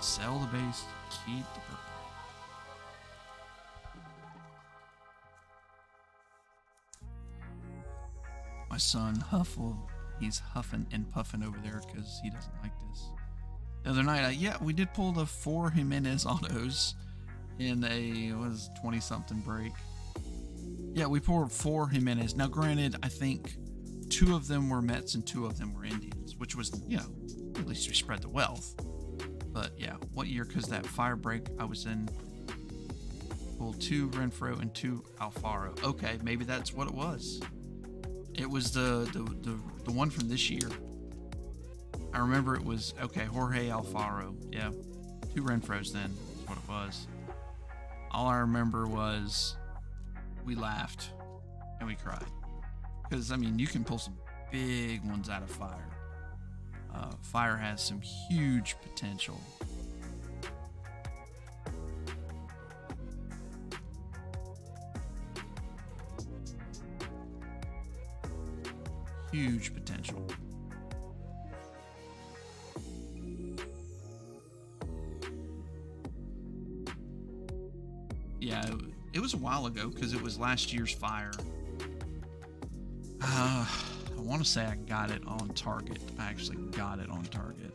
Sell the base, keep the purple. My son he's huffing and puffing over there because he doesn't like this. The other night, we did pull the 4 Jimenez autos in a 20-something break. Yeah, we pulled 4 Jimenez. Now, granted, I think 2 of them were Mets and 2 of them were Indians, which was, at least we spread the wealth. But yeah, what year? Because that fire break I was in, pulled 2 Renfro and 2 Alfaro. Okay, maybe that's what it was. It was the one from this year. I remember it was, Jorge Alfaro. Yeah, 2 Renfros then is what it was. All I remember was we laughed and we cried. Because, you can pull some big ones out of Fire. Fire has some huge potential. Huge potential. Yeah, it was a while ago because it was last year's Fire. I want to say I got it on Target. I actually got it on Target.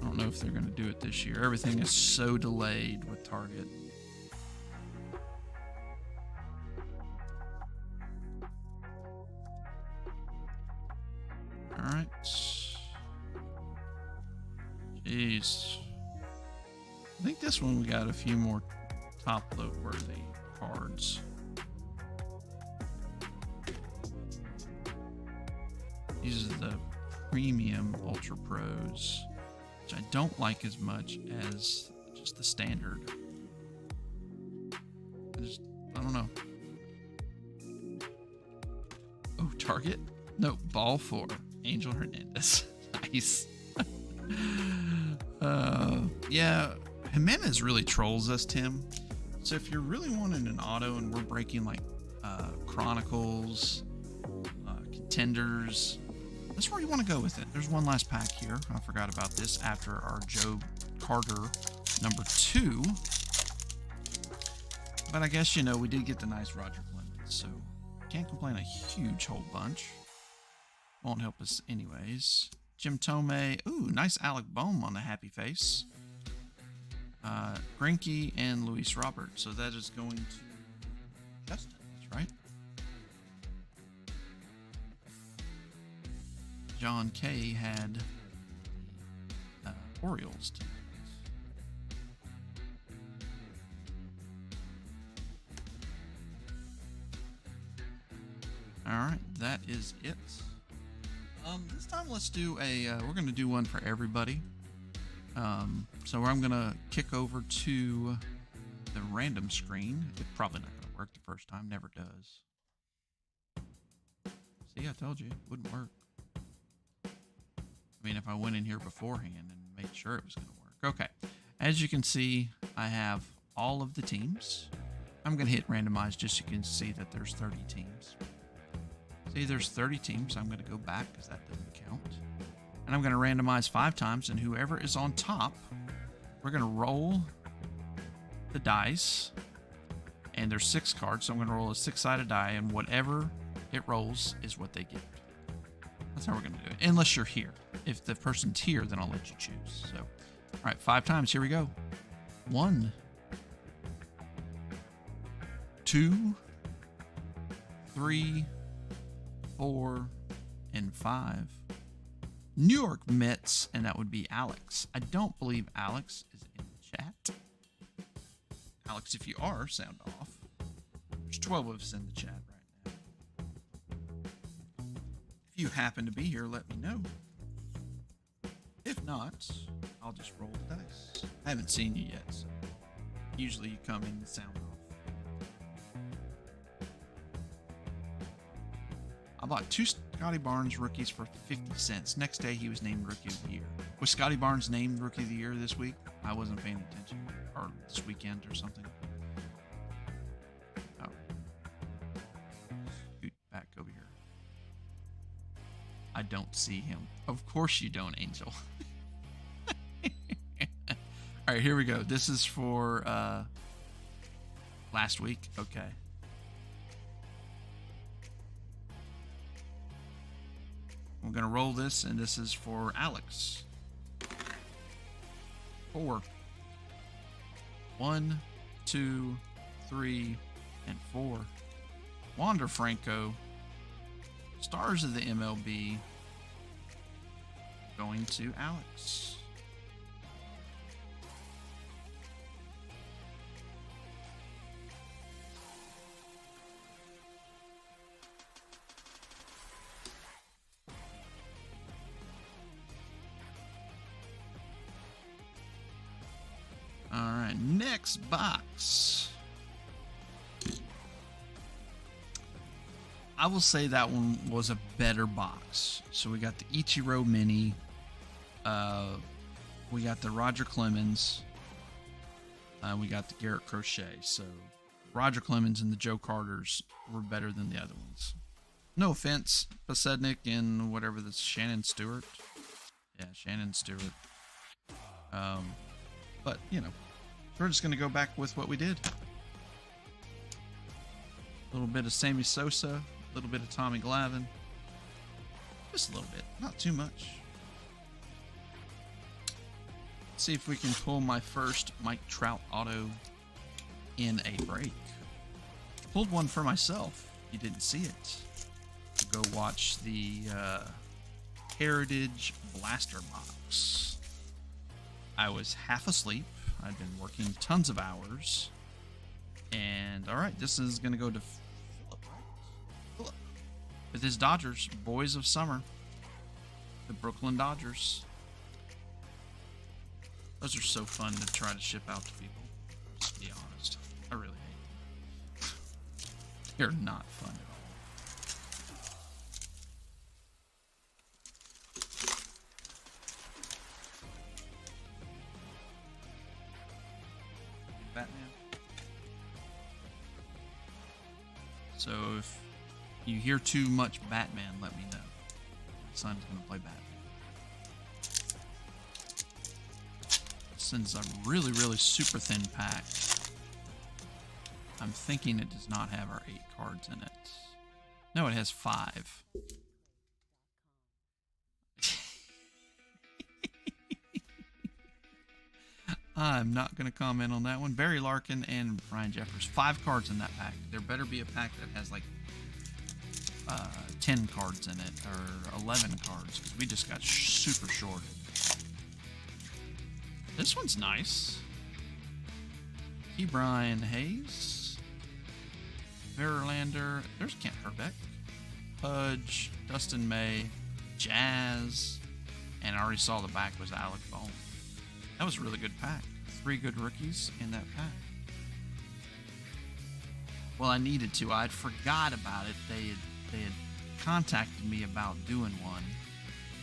I don't know if they're going to do it this year. Everything is so delayed with Target. Alright. Jeez. I think this one we got a few more top load worthy cards. These are the premium Ultra Pros, which I don't like as much as just the standard. I don't know. Oh, Target? No, Ball 4. Angel Hernandez. Nice. Yeah, Jimenez really trolls us, Tim. So if you're really wanting an auto and we're breaking like Chronicles, Contenders, that's where you want to go with it. There's one last pack here. I forgot about this after our Joe Carter number 2. But I guess, you know, we did get the nice Roger Clemens, so can't complain a huge whole bunch. Won't help us anyways. Jim Tomei. Ooh, nice Alec Bohm on the happy face. Greinke and Luis Robert. So that is going to Justin, that's right. John K had Orioles tonight. All right, that is it. This time let's do a, we're going to do one for everybody. So I'm going to kick over to the random screen. It's probably not going to work the first time, never does. See, I told you, it wouldn't work. I mean, if I went in here beforehand and made sure it was going to work. Okay, as you can see, I have all of the teams. I'm going to hit randomize just so you can see that there's 30 teams. See, there's 30 teams. I'm going to go back because that doesn't count. And I'm going to randomize 5 times, and whoever is on top, we're going to roll the dice. And there's 6 cards, so I'm going to roll a 6-sided die, and whatever it rolls is what they get. That's how we're going to do it, unless you're here. If the person's here, then I'll let you choose. So, all right, 5 times. Here we go. 1, 2, 3, 4, and 5. New York Mets, and that would be Alex. I don't believe Alex is in the chat. Alex, if you are, sound off. There's 12 of us in the chat right now. If you happen to be here, let me know. If not, I'll just roll the dice. I haven't seen you yet, so usually you come in and sound off. I bought 2 Scotty Barnes rookies for 50 cents. Next day, he was named Rookie of the Year. Was Scotty Barnes named Rookie of the Year this week? I wasn't paying attention. Or this weekend or something. Oh. Scoot back over here. I don't see him. Of course you don't, Angel. All right, here we go. This is for last week. Okay. We're going to roll this, and this is for Alex. 4. 1, 2, 3, and 4. Wander Franco. Stars of the MLB. Going to Alex. All right, next box. I will say that one was a better box. So we got the Ichiro Mini. We got the Roger Clemens. We got the Garrett Crochet. So Roger Clemens and the Joe Carters were better than the other ones. No offense, Pasednik and whatever this Shannon Stewart. Yeah, Shannon Stewart. But, you know, we're just going to go back with what we did. A little bit of Sammy Sosa, a little bit of Tommy Glavine. Just a little bit, not too much. Let's see if we can pull my first Mike Trout auto in a break. Pulled one for myself. You didn't see it. Go watch the Heritage Blaster Box. I was half asleep. I'd been working tons of hours. And, alright, this is going to go to Philip. With his Dodgers, Boys of Summer. The Brooklyn Dodgers. Those are so fun to try to ship out to people. Just to be honest. I really hate them. They're not fun at all. Batman. So if you hear too much Batman, let me know. My son's gonna play Batman. Since a really, really super thin pack, I'm thinking it does not have our 8 cards in it. No, it has 5. I'm not going to comment on that one. Barry Larkin and Ryan Jeffers. 5 cards in that pack. There better be a pack that has like 10 cards in it, or 11 cards, because we just got super shorted. This one's nice. Brian Hayes. Verlander. There's Kent Herbeck. Pudge. Dustin May. Jazz. And I already saw the back was Alec Bohm. That was a really good pack. 3 good rookies in that pack. Well, I needed to. I'd forgot about it. They had contacted me about doing one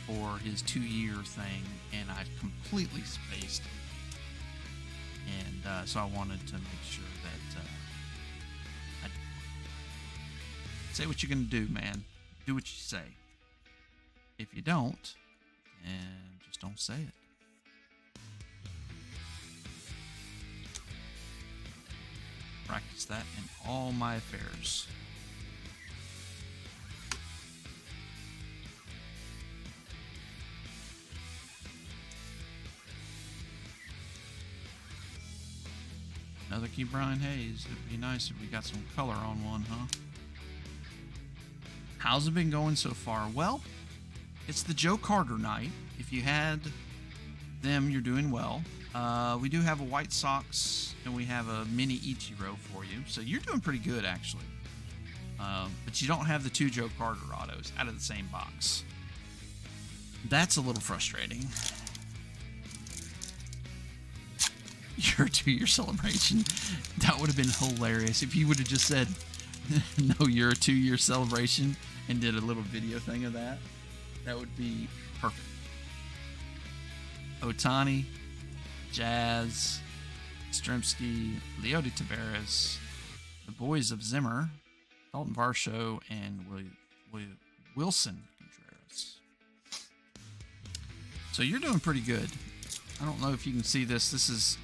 for his 2-year thing, and I completely spaced it. And so I wanted to make sure that I say what you're gonna do, man. Do what you say. If you don't, then just don't say it. Practice that in all my affairs. Another key Brian Hayes. It'd be nice if we got some color on one, huh? How's it been going so far? Well, it's the Joe Carter night. If you had them, you're doing well. We do have a White Sox, and we have a mini Ichiro for you. So you're doing pretty good, actually. But you don't have the 2 Joe Carter autos out of the same box. That's a little frustrating. Your 2-year celebration. That would have been hilarious if you would have just said, no, you're a 2-year celebration, and did a little video thing of that. That would be perfect. Otani, Jazz, Stremski, Leody Taveras, the Boys of Zimmer, Dalton Varsho, and Wilson Contreras. So you're doing pretty good. I don't know if you can see this. This is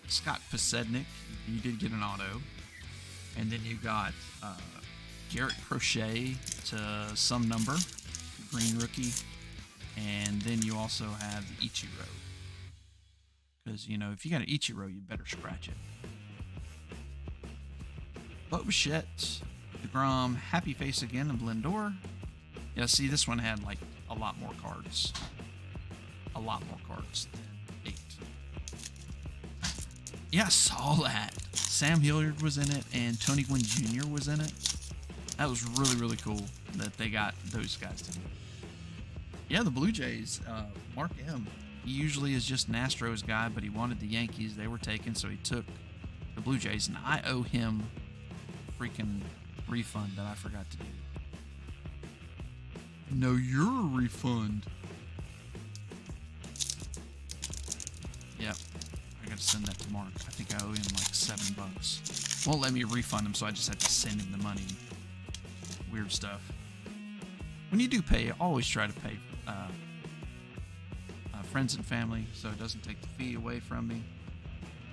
Scott Posednik. You did get an auto. And then you got Garrett Crochet to some number, green rookie. And then you also have the Ichiro. Because, you know, if you got an Ichiro, you better scratch it. Bo Bichette, DeGrom, Happy Face again, and Lindor. Yeah, see, this one had, like, a lot more cards. A lot more cards than 8. Yeah, I saw that. Sam Hilliard was in it, and Tony Gwynn Jr. was in it. That was really, really cool that they got those guys in it. Yeah, the Blue Jays, Mark M. He usually is just an Astros guy, but he wanted the Yankees. They were taken, so he took the Blue Jays, and I owe him a freaking refund that I forgot to do. No, you're a refund. Yep. I gotta send that to Mark. I think I owe him like $7. Won't let me refund him, so I just have to send him the money. Weird stuff. When you do pay, always try to pay friends and family, so it doesn't take the fee away from me.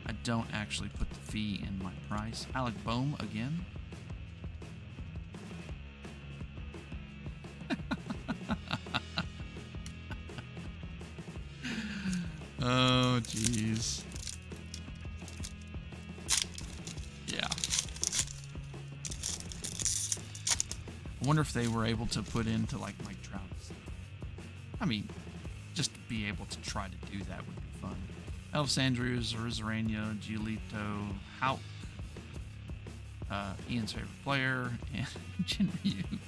I don't actually put the fee in my price. Alec Bohm again. Oh, jeez. Yeah. I wonder if they were able to put into like Mike Trout. I mean, just to be able to try to do that would be fun. Elvis Andrews, Rizareno, Giolito, Hauk, Ian's favorite player, and Jinryu.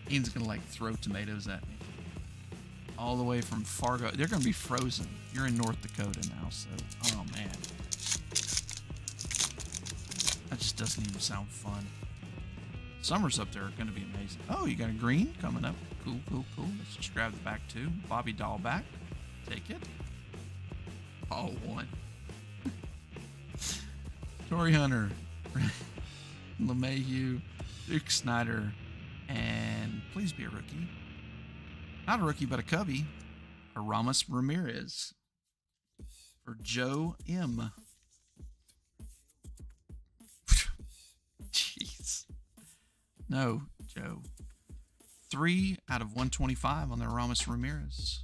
Ian's gonna like throw tomatoes at me. All the way from Fargo. They're gonna be frozen. You're in North Dakota now, so oh man. That just doesn't even sound fun. Summers up there are gonna be amazing. Oh, you got a green coming up. Cool, cool, cool. Let's just grab the back two. Bobby Dahl back. Take it. All one. Torrey Hunter. LeMahieu. Duke Snyder. And please be a rookie. Not a rookie, but a cubby. Aramis Ramirez. For Joe M. Jeez. No, Joe. 3 out of 125 on the Aramis Ramirez.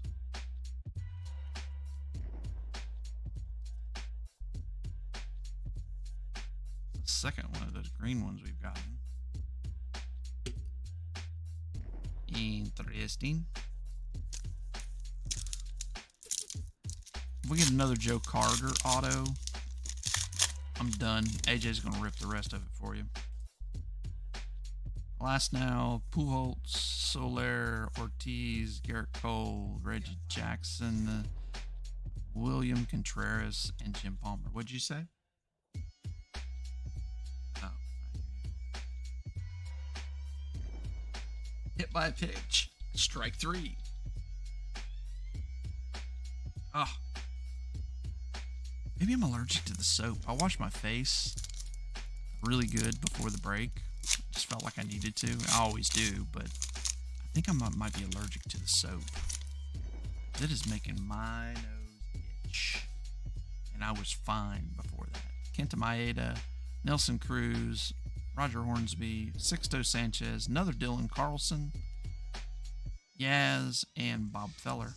The second one of those green ones we've gotten. Interesting. If we get another Joe Carter auto, I'm done. AJ's going to rip the rest of it for you. Last now, Pujols, Soler, Ortiz, Garrett Cole, Reggie Jackson, William Contreras, and Jim Palmer. What'd you say? Oh, hit by a pitch. Strike 3. Oh. Maybe I'm allergic to the soap. I washed my face really good before the break. Just felt like I needed to. I always do, but I think I might be allergic to the soap. It is making my nose itch. And I was fine before that. Kenta Maeda, Nelson Cruz, Roger Hornsby, Sixto Sanchez, another Dylan Carlson, Yaz, and Bob Feller.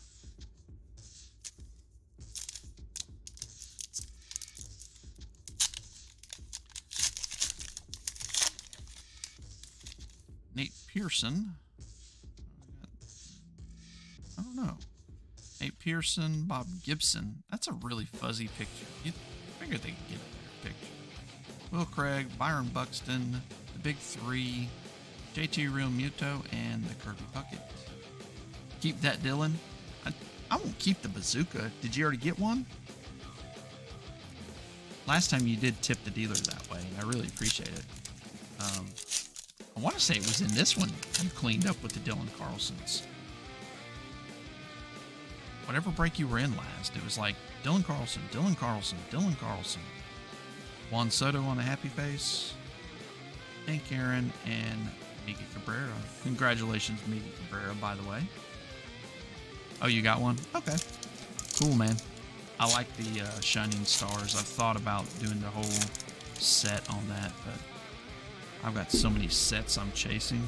Nate Pearson. I don't know. Nate Pearson, Bob Gibson. That's a really fuzzy picture. You'd figure they could get a better picture. Will Craig, Byron Buxton, the Big Three, JT Real Muto, and the Kirby Puckett. Keep that, Dylan. I won't keep the bazooka. Did you already get one? Last time you did tip the dealer that way, and I really appreciate it. I want to say it was in this one you cleaned up with the Dylan Carlsons. Whatever break you were in last, it was like Dylan Carlson, Dylan Carlson, Dylan Carlson. Juan Soto on a happy face. Hank Aaron and Miggy Cabrera. Congratulations, Miggy Cabrera, by the way. Oh, you got one? Okay. Cool, man. I like the Shining Stars. I've thought about doing the whole set on that, but I've got so many sets I'm chasing.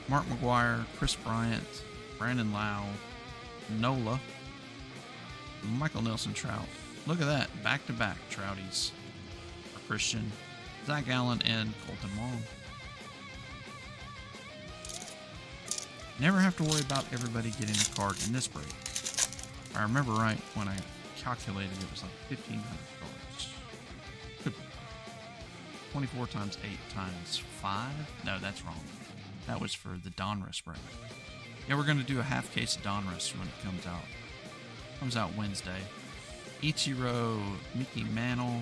Mark McGuire, Chris Bryant, Brandon Lau, Nola, Michael Nelson Trout. Look at that. Back-to-back Trouties for Christian, Zach Allen, and Colton Wong. Never have to worry about everybody getting a card in this break. If I remember right, when I calculated, it was like 1,500 cards. Could be. 24 times 8 times 5? No, that's wrong. That was for the Donruss break. Yeah, we're going to do a half case of Donruss when it comes out. Comes out Wednesday. Ichiro, Mickey Mantle,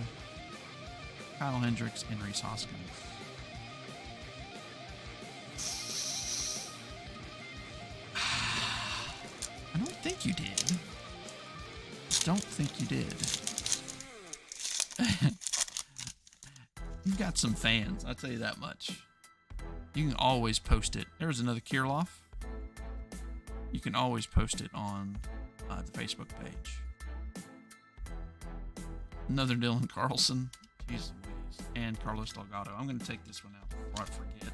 Kyle Hendricks, and Reese Hoskins. I don't think you did. Don't think you did. You've got some fans, I'll tell you that much. You can always post it. There's another Kirilov. You can always post it on the Facebook page. Another Dylan Carlson. Jeez Louise. And Carlos Delgado. I'm going to take this one out before I forget.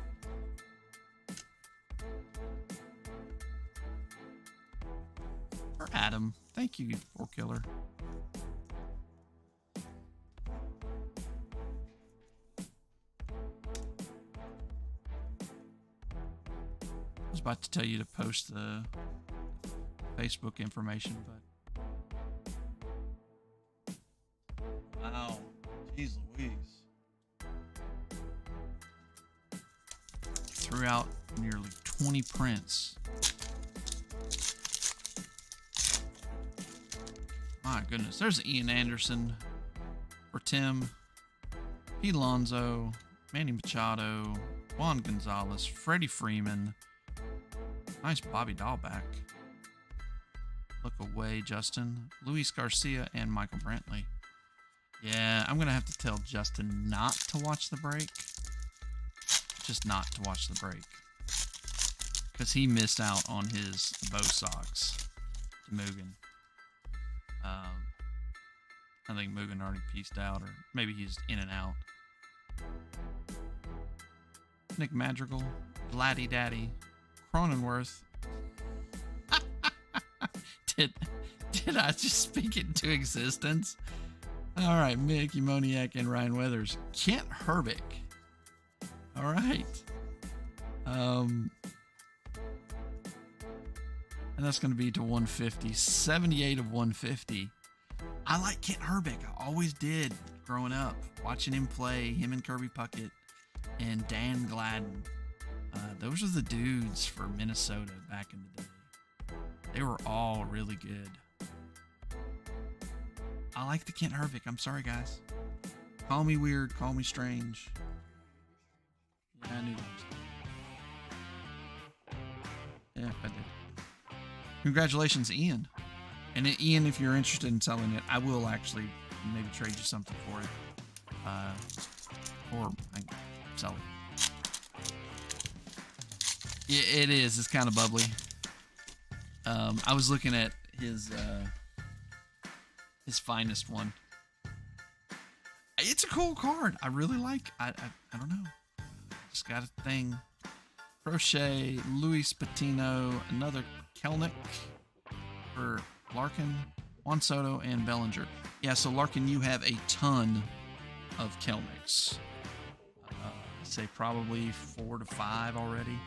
For Adam. Thank you, 4Killer. I was about to tell you to post the Facebook information, but wow, jeez Louise. Threw out nearly 20 prints. My goodness, there's Ian Anderson for Tim, Pete Alonso, Manny Machado, Juan Gonzalez, Freddie Freeman. Nice Bobby Dahlback. Look away, Justin. Luis Garcia and Michael Brantley. Yeah, I'm going to have to tell Justin not to watch the break. Just not to watch the break. Because he missed out on his Bo Sox to Mugen. I think Mugen already pieced out, or maybe he's in and out. Nick Madrigal, Vladdy Daddy, Cronenworth. Did I just speak it into existence? All right, Mickey Moniak and Ryan Weathers. Kent Herbick. All right. And that's going to be to 150. 78 of 150. I like Kent Herbick. I always did growing up. Watching him play, him and Kirby Puckett and Dan Gladden. Those are the dudes for Minnesota back in the day. They were all really good. I like the Kent Herbick. I'm sorry, guys. Call me weird. Call me strange. Yeah, I knew that. Yeah, I did. Congratulations, Ian. And Ian, if you're interested in selling it, I will actually maybe trade you something for it. Or I can sell it. It is. It's kind of bubbly. I was looking at his finest one. It's a cool card. I really like. I don't know. Just got a thing. Crochet, Luis Patino, another Kelnick for Larkin, Juan Soto, and Bellinger. Yeah, so Larkin, you have a ton of Kelnicks. I'd say probably 4 to 5 already.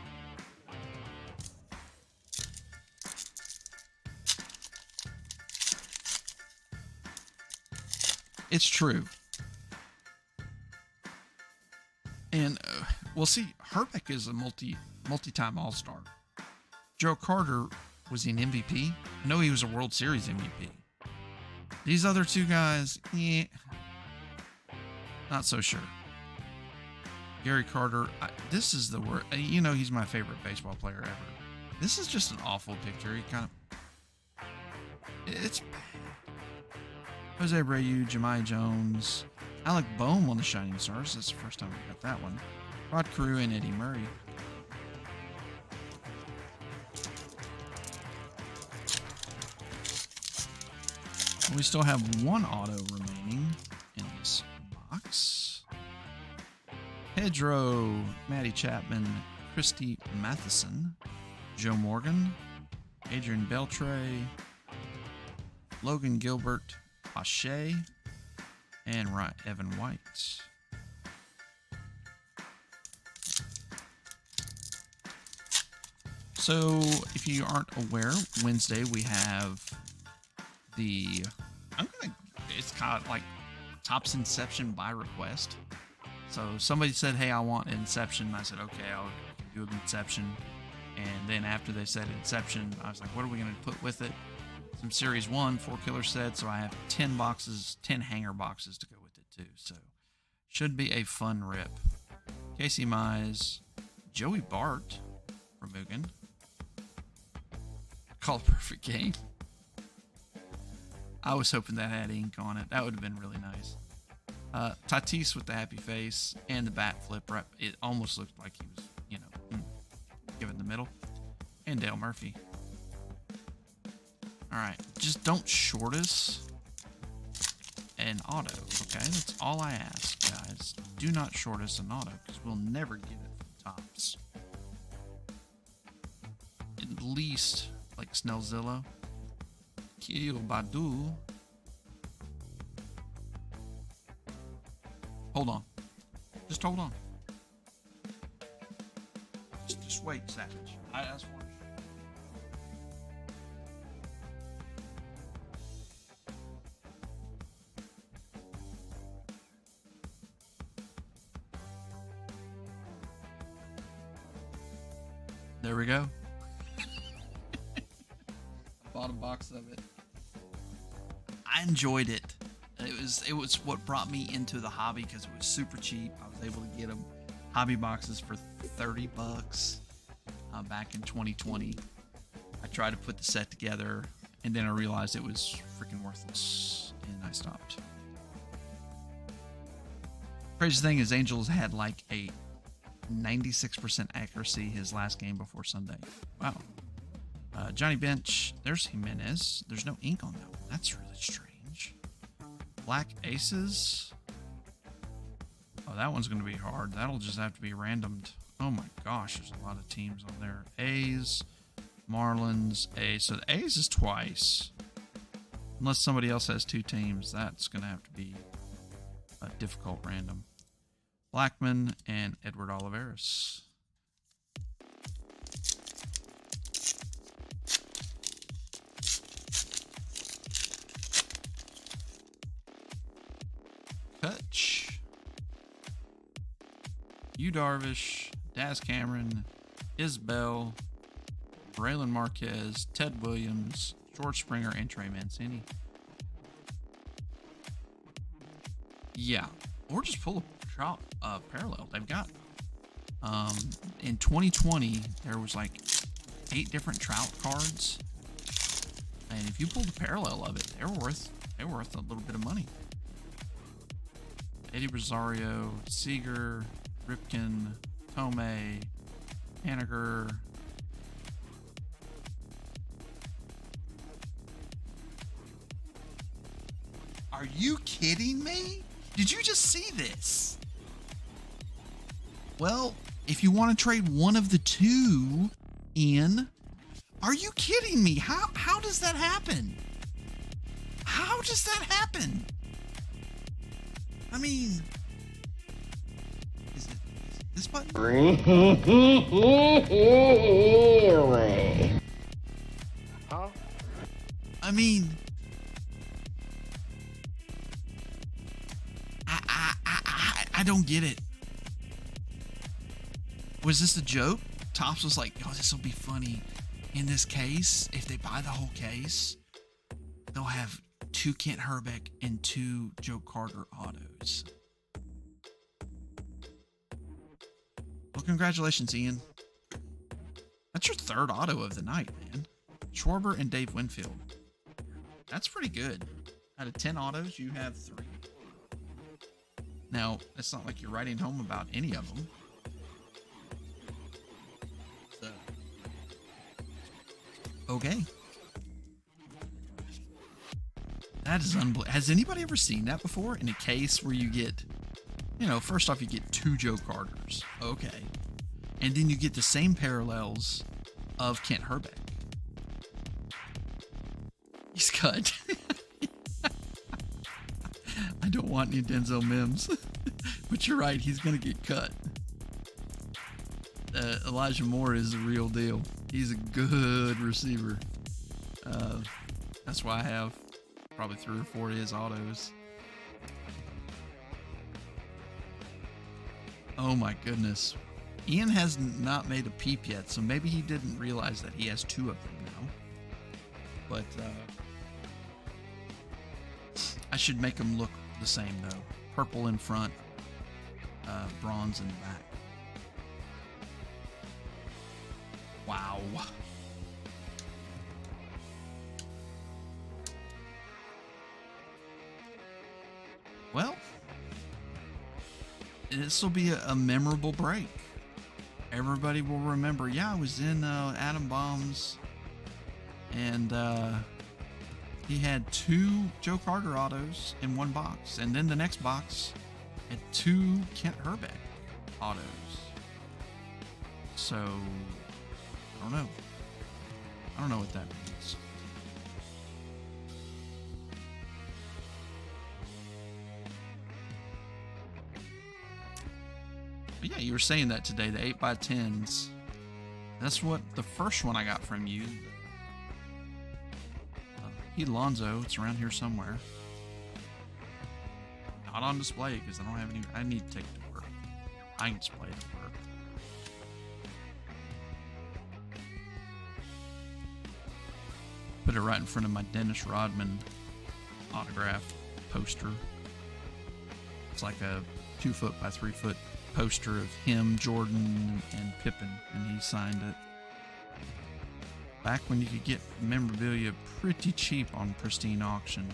It's true. And we'll see. Herbeck is a multi-time All-Star. Joe Carter, was he an MVP? I know he was a World Series MVP. These other two guys, not so sure. Gary Carter, this is the word. You know, he's my favorite baseball player ever. This is just an awful picture. He kind of, it's bad. Jose Abreu, Jemai Jones, Alec Boehm on the Shining Stars. That's the first time we got that one. Rod Carew and Eddie Murray. We still have one auto remaining in this box. Pedro, Matty Chapman, Christy Matheson, Joe Morgan, Adrian Beltre, Logan Gilbert, Pache, and Evan White. So, if you aren't aware, Wednesday we have the, it's kind of like Topps Inception by request. So somebody said, hey, I want Inception. I said, okay, I'll do an Inception. And then after they said Inception, I was like, what are we going to put with it? Some Series 1, 4-killer sets. So I have 10 boxes, 10 hanger boxes to go with it too. So should be a fun rip. Casey Mize, Joey Bart from Mugen. Call a perfect game. I was hoping that had ink on it. That would have been really nice. Tatis with the happy face and the bat flip. Right, it almost looked like he was, giving the middle. And Dale Murphy. All right, just don't short us an auto, okay? That's all I ask, guys. Do not short us an auto because we'll never get it from Topps. At least, like Snellzilla. Keel Badu. Hold on. Just hold on. Just wait, Savage. I just want There we go. Bought a box of it. I enjoyed it. It was what brought me into the hobby because it was super cheap. I was able to get them hobby boxes for $30 back in 2020. I tried to put the set together, and then I realized it was freaking worthless, and I stopped. Crazy thing is, Angels had like a 96% accuracy his last game before Sunday. Wow. Johnny Bench. There's Jimenez. There's no ink on that one. That's really strange. Black Aces. Oh, that one's going to be hard. That'll just have to be randomed. Oh my gosh, there's a lot of teams on there. A's, Marlins, A's. So the A's is twice. Unless somebody else has two teams, that's going to have to be a difficult random. Blackman and Edward Olivares. Kutch. Yu Darvish, Daz Cameron, Isbell, Braylon Marquez, Ted Williams, George Springer, and Trey Mancini. Yeah, or just pull a trout parallel. They've got in 2020 there was like 8 different Trout cards, and if you pulled a parallel of it, they were worth a little bit of money. Eddie Rosario, Seager, Ripken, Tomei, Haniger. Are you kidding me? Did you just see this? Well, if you want to trade one of the two in, are you kidding me? How does that happen? How does that happen? I mean, is it this button? Really? Huh? I mean, I don't get it. Was this a joke? Topps was like, oh, this will be funny. In this case, if they buy the whole case, they'll have 2 Kent Herbeck and 2 Joe Carter autos. Well, congratulations, Ian. That's your 3rd auto of the night, man. Schwarber and Dave Winfield. That's pretty good. Out of 10 autos, you have 3. Now, it's not like you're writing home about any of them. So, okay. That is unbelievable. Has anybody ever seen that before? In a case where you get, first off, you get 2 Joe Carters. Okay. And then you get the same parallels of Kent Herbeck. He's cut. I don't want any Denzel Mims. But you're right, he's going to get cut. Elijah Moore is the real deal. He's a good receiver. That's why I have probably 3 or 4 of his autos. Oh my goodness. Ian has not made a peep yet, so maybe he didn't realize that he has 2 of them now. But I should make them look the same though. Purple in front, bronze in the back. Wow. Well, this will be a memorable break. Everybody will remember, yeah, I was in Adam Baum's, and he had 2 Joe Carter autos in 1 box, and then the next box had 2 Kent Herbeck autos. So, I don't know. I don't know what that means. But yeah, you were saying that today, the 8x10s. That's what the first one I got from you. Pete Alonso, it's around here somewhere. Not on display because I don't have any. I need to take it to work. I can display it at work. Put it right in front of my Dennis Rodman autograph poster. It's like a 2 foot by 3 foot poster of him, Jordan, and Pippen, and he signed it. Back when you could get memorabilia pretty cheap on Pristine Auction.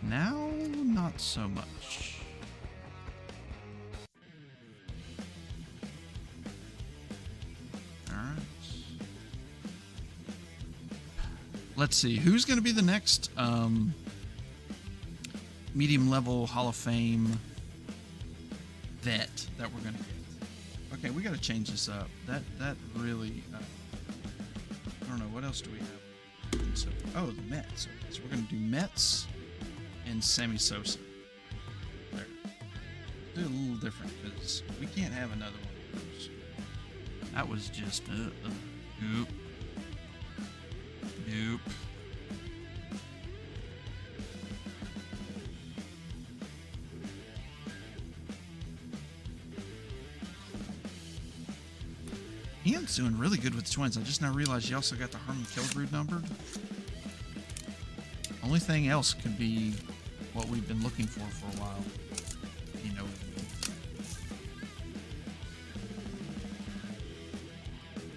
Now, not so much. Alright. Let's see, who's going to be the next medium level Hall of Fame vet that we're going to get? Okay, we got to change this up. That really... I don't know, what else do we have? So, oh, the Mets. Okay, so we're going to do Mets and Sammy Sosa. There. Do it a little different because we can't have another one of those. That was just, nope. Nope. Ian's doing really good with the Twins. I just now realized you also got the Harmon Killebrew numbered. Only thing else could be what we've been looking for a while. You know.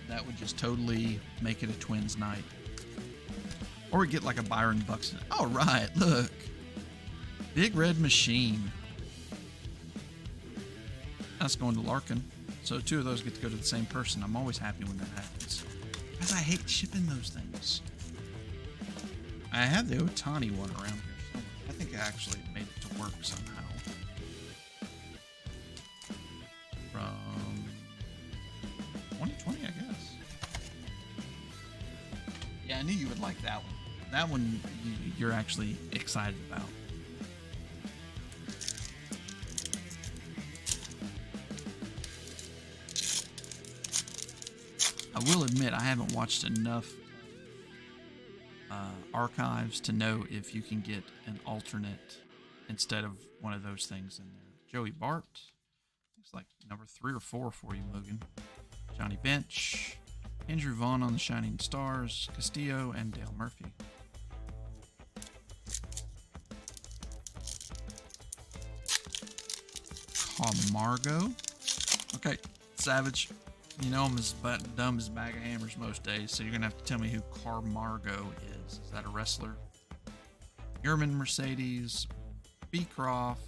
That would just totally make it a Twins night. Or we get like a Byron Buxton. All right, look. Big Red Machine. That's going to Larkin. So 2 of those get to go to the same person. I'm always happy when that happens. Because I hate shipping those things. I have the Otani one around here somewhere. I think I actually made it to work somehow. From 2020, I guess. Yeah, I knew you would like that one. That one you're actually excited about. I will admit I haven't watched enough archives to know if you can get an alternate instead of one of those things in there. Joey Bart. Looks like number 3 or 4 for you, Logan. Johnny Bench. Andrew Vaughn on the Shining Stars. Castillo and Dale Murphy. Camargo. Okay, Savage. You know I'm as dumb as a bag of hammers most days, so you're going to have to tell me who Camargo is. Is that a wrestler? Yerman Mercedes, B. Croft,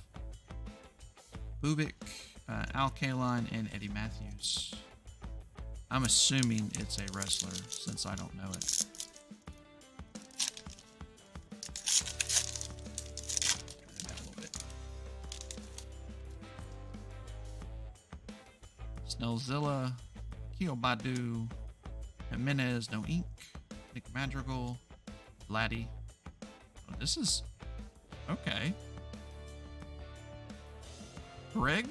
Bubik, Al Kaline, and Eddie Matthews. I'm assuming it's a wrestler, since I don't know it. Turn it down a little bit. Snellzilla, Keo Badu, Jimenez, No Ink, Nick Madrigal, Vladdy. Oh, this is okay. Greg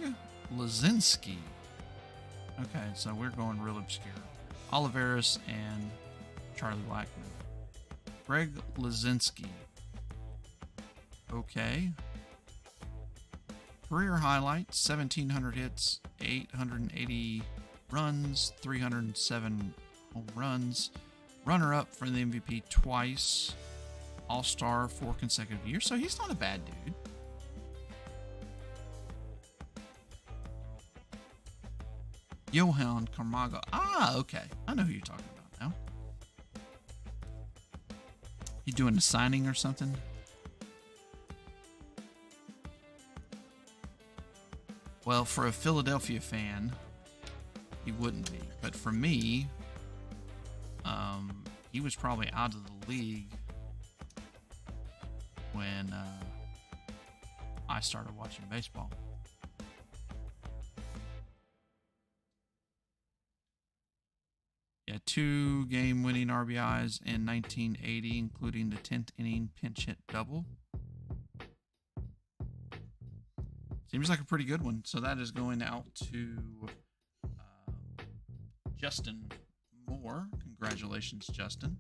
Lazinski. Okay, so we're going real obscure. Oliveris and Charlie Blackman. Greg Lazinski. Okay. Career highlights: 1,700 hits, 880 runs, 307 home runs. Runner-up for the MVP twice. All-Star 4 consecutive years. So he's not a bad dude. Johan Camargo. Ah, okay. I know who you're talking about now. You doing a signing or something? Well, for a Philadelphia fan, he wouldn't be. But for me, he was probably out of the league when I started watching baseball. Yeah, 2 game-winning RBIs in 1980, including the 10th inning pinch hit double. Seems like a pretty good one. So that is going out to Justin Moore. Congratulations, Justin.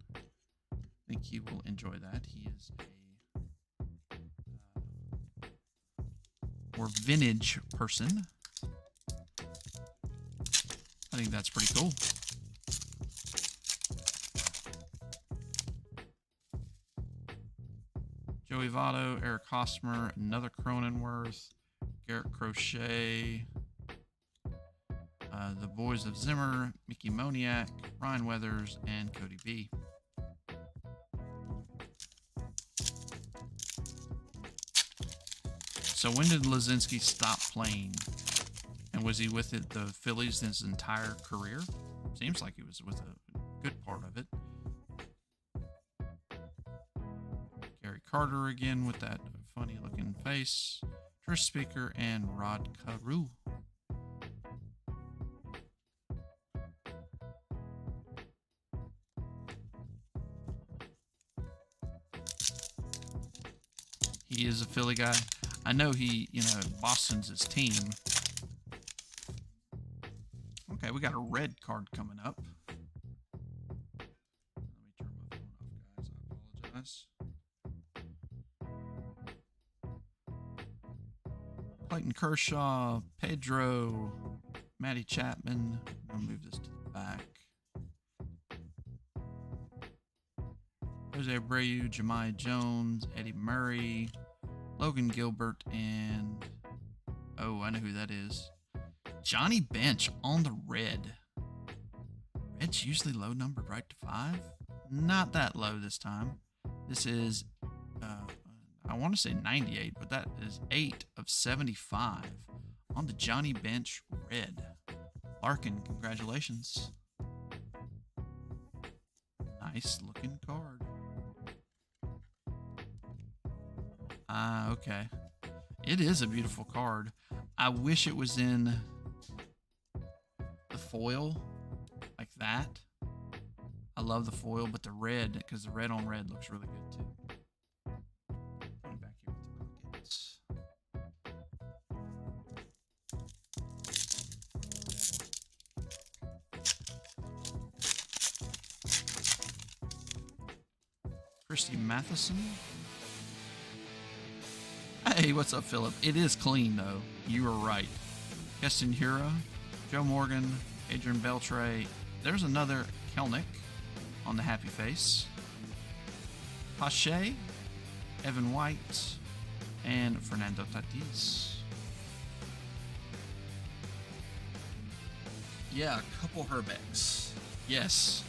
I think he will enjoy that. He is a more vintage person. I think that's pretty cool. Joey Votto, Eric Hosmer, another Cronenworth, Garrett Crochet, the Boys of Zimmer, Mickey Moniak, Ryan Weathers, and Cody B. So when did Lazinski stop playing? And was he with the Phillies his entire career? Seems like he was with a good part of it. Gary Carter again with that funny looking face. Trish Speaker and Rod Carew. He is a Philly guy. I know he, Boston's his team. Okay, we got a red card coming up. Let me turn my phone off, guys. I apologize. Clayton Kershaw, Pedro, Matty Chapman. I'll move this to the back. Jose Abreu, Jemai Jones, Eddie Murray, Logan Gilbert, and I know who that is. Johnny Bench on the red. Red's usually low numbered right to 5. Not that low this time. This is, I want to say 98, but that is 8 of 75 on the Johnny Bench red. Larkin, congratulations. Nice looking card. Okay. It is a beautiful card. I wish it was in the foil like that. I love the foil, but the red, because the red on red looks really good too. Put it back here with the Rockets. Christy Matheson. Hey, what's up, Philip? It is clean, though. You were right. Keston Hura, Joe Morgan, Adrian Beltre. There's another Kelnick on the happy face. Pache, Evan White, and Fernando Tatis. Yeah, a couple Herbecks. Yes.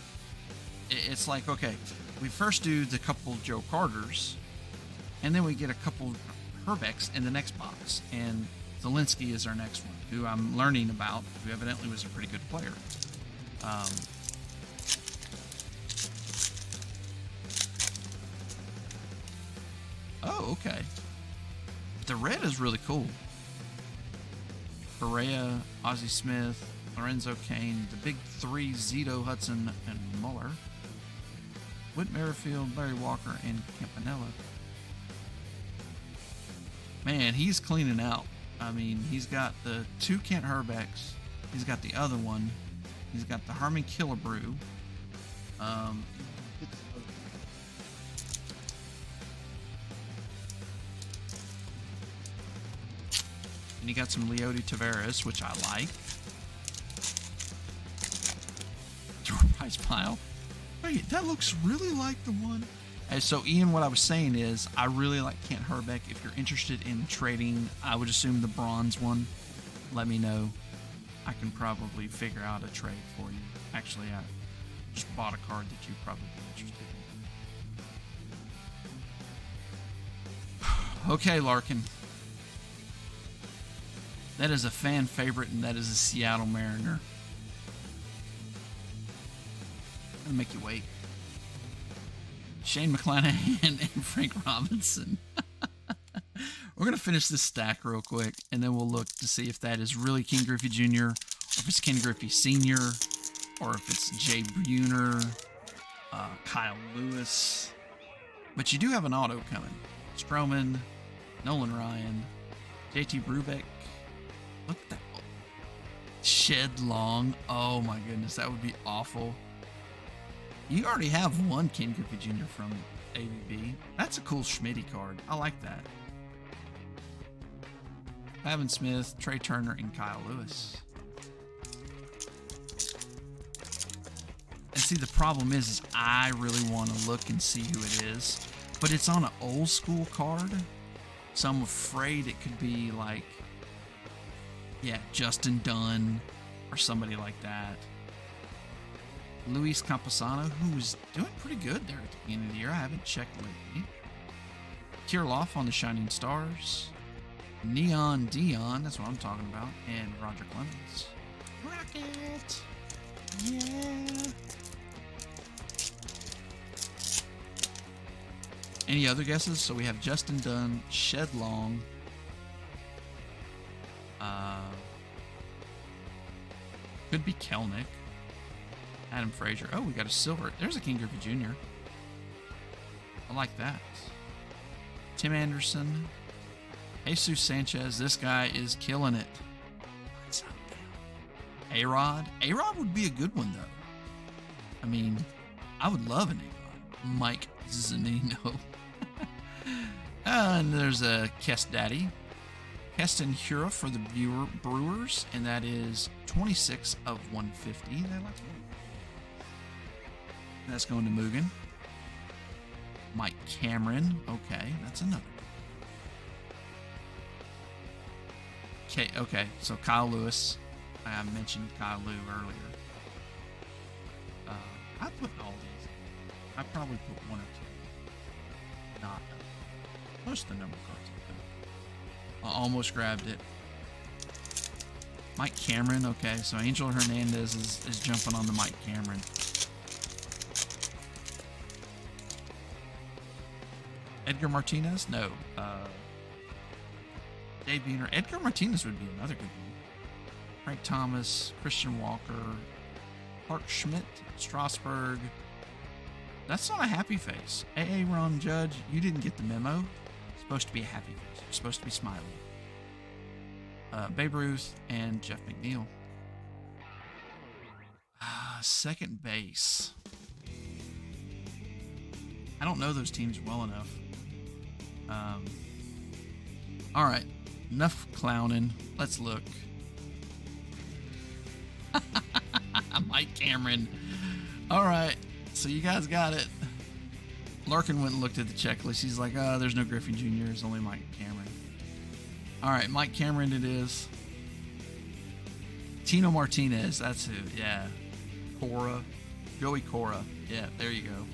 It's like, okay, we first do the couple Joe Carters, and then we get a couple Herbecks in the next box. And Zielinski is our next one, who I'm learning about, who evidently was a pretty good player. Oh, okay. The red is really cool. Correa, Ozzie Smith, Lorenzo Cain, the big three, Zito, Hudson, and Muller. Whit Merrifield, Larry Walker, and Campanella. Man, he's cleaning out. I mean, he's got the 2 Kent Herbecks. He's got the other one. He's got the Harmon Killebrew. And you got some Leody Taveras, which I like. Price pile. Wait, that looks really like the one. And so, Ian, what I was saying is, I really like Kent Herbeck. If you're interested in trading, I would assume the bronze one. Let me know. I can probably figure out a trade for you. Actually, I just bought a card that you'd probably be interested in. Okay, Larkin. That is a fan favorite, and that is a Seattle Mariner. I'm gonna make you wait. Shane McClanahan and Frank Robinson. We're going to finish this stack real quick, and then we'll look to see if that is really King Griffey Jr., or if it's Ken Griffey Sr., or if it's Jay Buhner, Kyle Lewis. But you do have an auto coming. Stroman, Nolan Ryan, JT Brubeck. Look at that. Shed Long. Oh my goodness, that would be awful. You already have one Ken Griffey Jr. from ABB. That's a cool Schmitty card. I like that. Pavin Smith, Trey Turner, and Kyle Lewis. And See, the problem is I really want to look and see who it is, but it's on an old school card, so I'm afraid it could be like, yeah, Justin Dunn or somebody like that. Luis Camposano, who's doing pretty good there at the beginning of the year. I haven't checked lately. Kirilloff on the Shining Stars. Neon Dion, that's what I'm talking about. And Roger Clemens. Rocket! Yeah! Any other guesses? So we have Justin Dunn, Shed Long. Could be Kelnick. Adam Frazier. Oh, we got a silver. There's a King Griffey Jr. I like that. Tim Anderson. Jesus Sanchez. This guy is killing it. What's up there? A-Rod. A-Rod would be a good one, though. I mean, I would love an A-Rod. Mike Zunino. And there's a Kest Daddy. Keston Hura for the Brewers, and that is 26 of 150. They like that. That's going to Mugen. Mike Cameron. Okay, that's another. Okay, so Kyle Lewis. I mentioned Kyle Lou earlier. I put all these. I probably put one or two. Not most of the number cards. I almost grabbed it. Mike Cameron. Okay, so Angel Hernandez is jumping on the Mike Cameron. Edgar Martinez? No. Dave Buhner. Edgar Martinez would be another good one. Frank Thomas, Christian Walker, Clark Schmidt, Strasburg. That's not a happy face. A.A. Ron Judge, you didn't get the memo. It's supposed to be a happy face. You're supposed to be smiling. Babe Ruth and Jeff McNeil. Second base. I don't know those teams well enough. All right, enough clowning. Let's look. Mike Cameron. All right, so you guys got it. Larkin went and looked at the checklist. He's like, oh, there's no Griffey Jr., there's only Mike Cameron. All right, Mike Cameron it is. Tino Martinez, that's who, yeah. Cora, Joey Cora, yeah, there you go.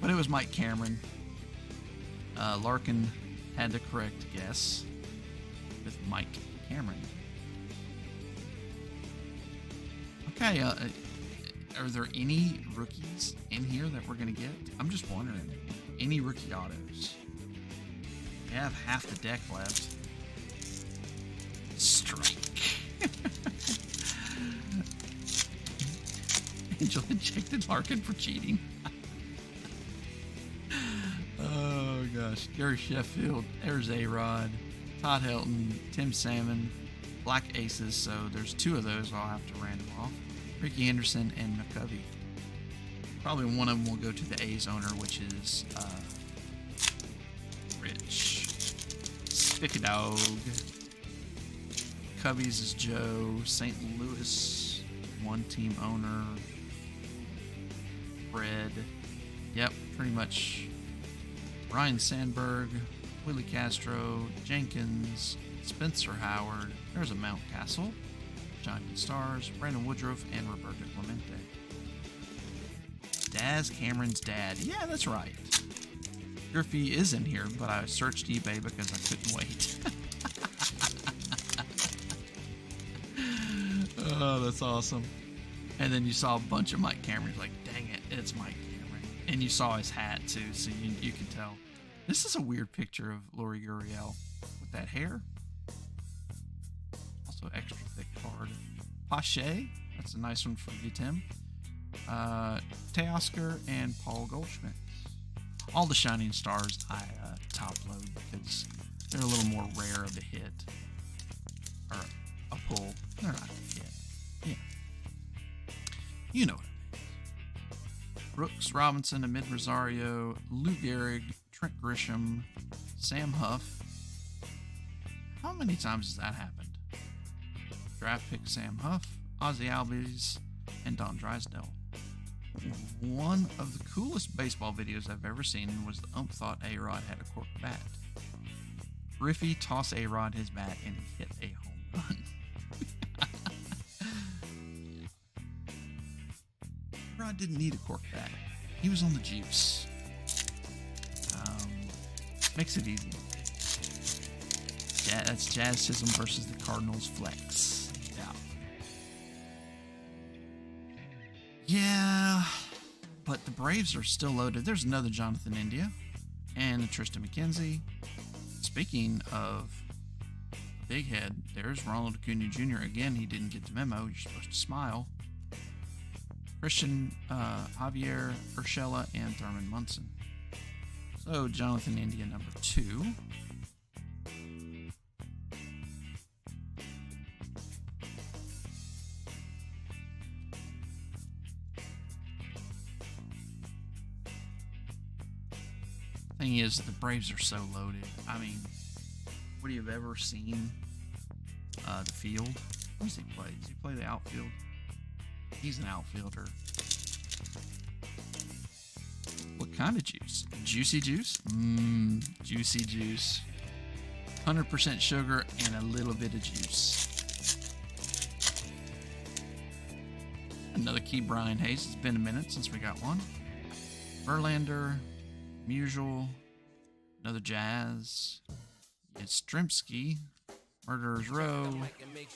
But it was Mike Cameron. Larkin had the correct guess with Mike Cameron. Okay, are there any rookies in here that we're going to get? I'm just wondering. Any rookie autos? We have half the deck left. Strike. Angel ejected Larkin for cheating. Oh gosh. Gary Sheffield. There's A-Rod. Todd Helton. Tim Salmon. Black Aces. So there's two of those I'll have to random off. Ricky Anderson and McCovey. Probably one of them will go to the A's owner, which is Rich Spickadog. Cubbies is Joe. St. Louis, one team owner. Fred. Yep, pretty much. Ryan Sandberg, Willie Castro, Jenkins, Spencer Howard. There's a Mountcastle. Jonathan Stars, Brandon Woodruff, and Roberto Clemente. Daz Cameron's dad. Yeah, that's right. Griffey is in here, but I searched eBay because I couldn't wait. Oh, that's awesome. And then you saw a bunch of Mike Camerons. Like, dang it, it's Mike Cameron. And you saw his hat, too, so you can tell. This is a weird picture of Lori Gurriel with that hair. Also extra thick card. Pache, that's a nice one for you, Tim. Teoscar and Paul Goldschmidt. All the Shining Stars I top load because they're a little more rare of a hit. Or a pull. They're not a hit. Yeah. You know what it is. Brooks Robinson, Amid Rosario, Lou Gehrig, Trent Grisham, Sam Huff. How many times has that happened? Draft pick Sam Huff, Ozzie Albies, and Don Drysdale. One of the coolest baseball videos I've ever seen was the ump thought A-Rod had a cork bat. Griffey tossed A-Rod his bat and he hit a home run. A-Rod didn't need a cork bat. He was on the juice. Makes it easy. That's Jazzism versus the Cardinals flex. Yeah, but the Braves are still loaded. There's another Jonathan India and a Tristan McKenzie. Speaking of big head, there's Ronald Acuna Jr. Again, he didn't get the memo. You're supposed to smile. Christian, Javier Urshela, and Thurman Munson. So, Jonathan India, number 2. Thing is, the Braves are so loaded. I mean, would you have ever seen the field? What does he play? Does he play the outfield? He's an outfielder. What kind of juice? Juicy juice? Juicy juice. 100% sugar and a little bit of juice. Another key Brian Hayes. It's been a minute since we got one. Verlander. Musial, another Jazz, it's Strimsky, Murderer's Row,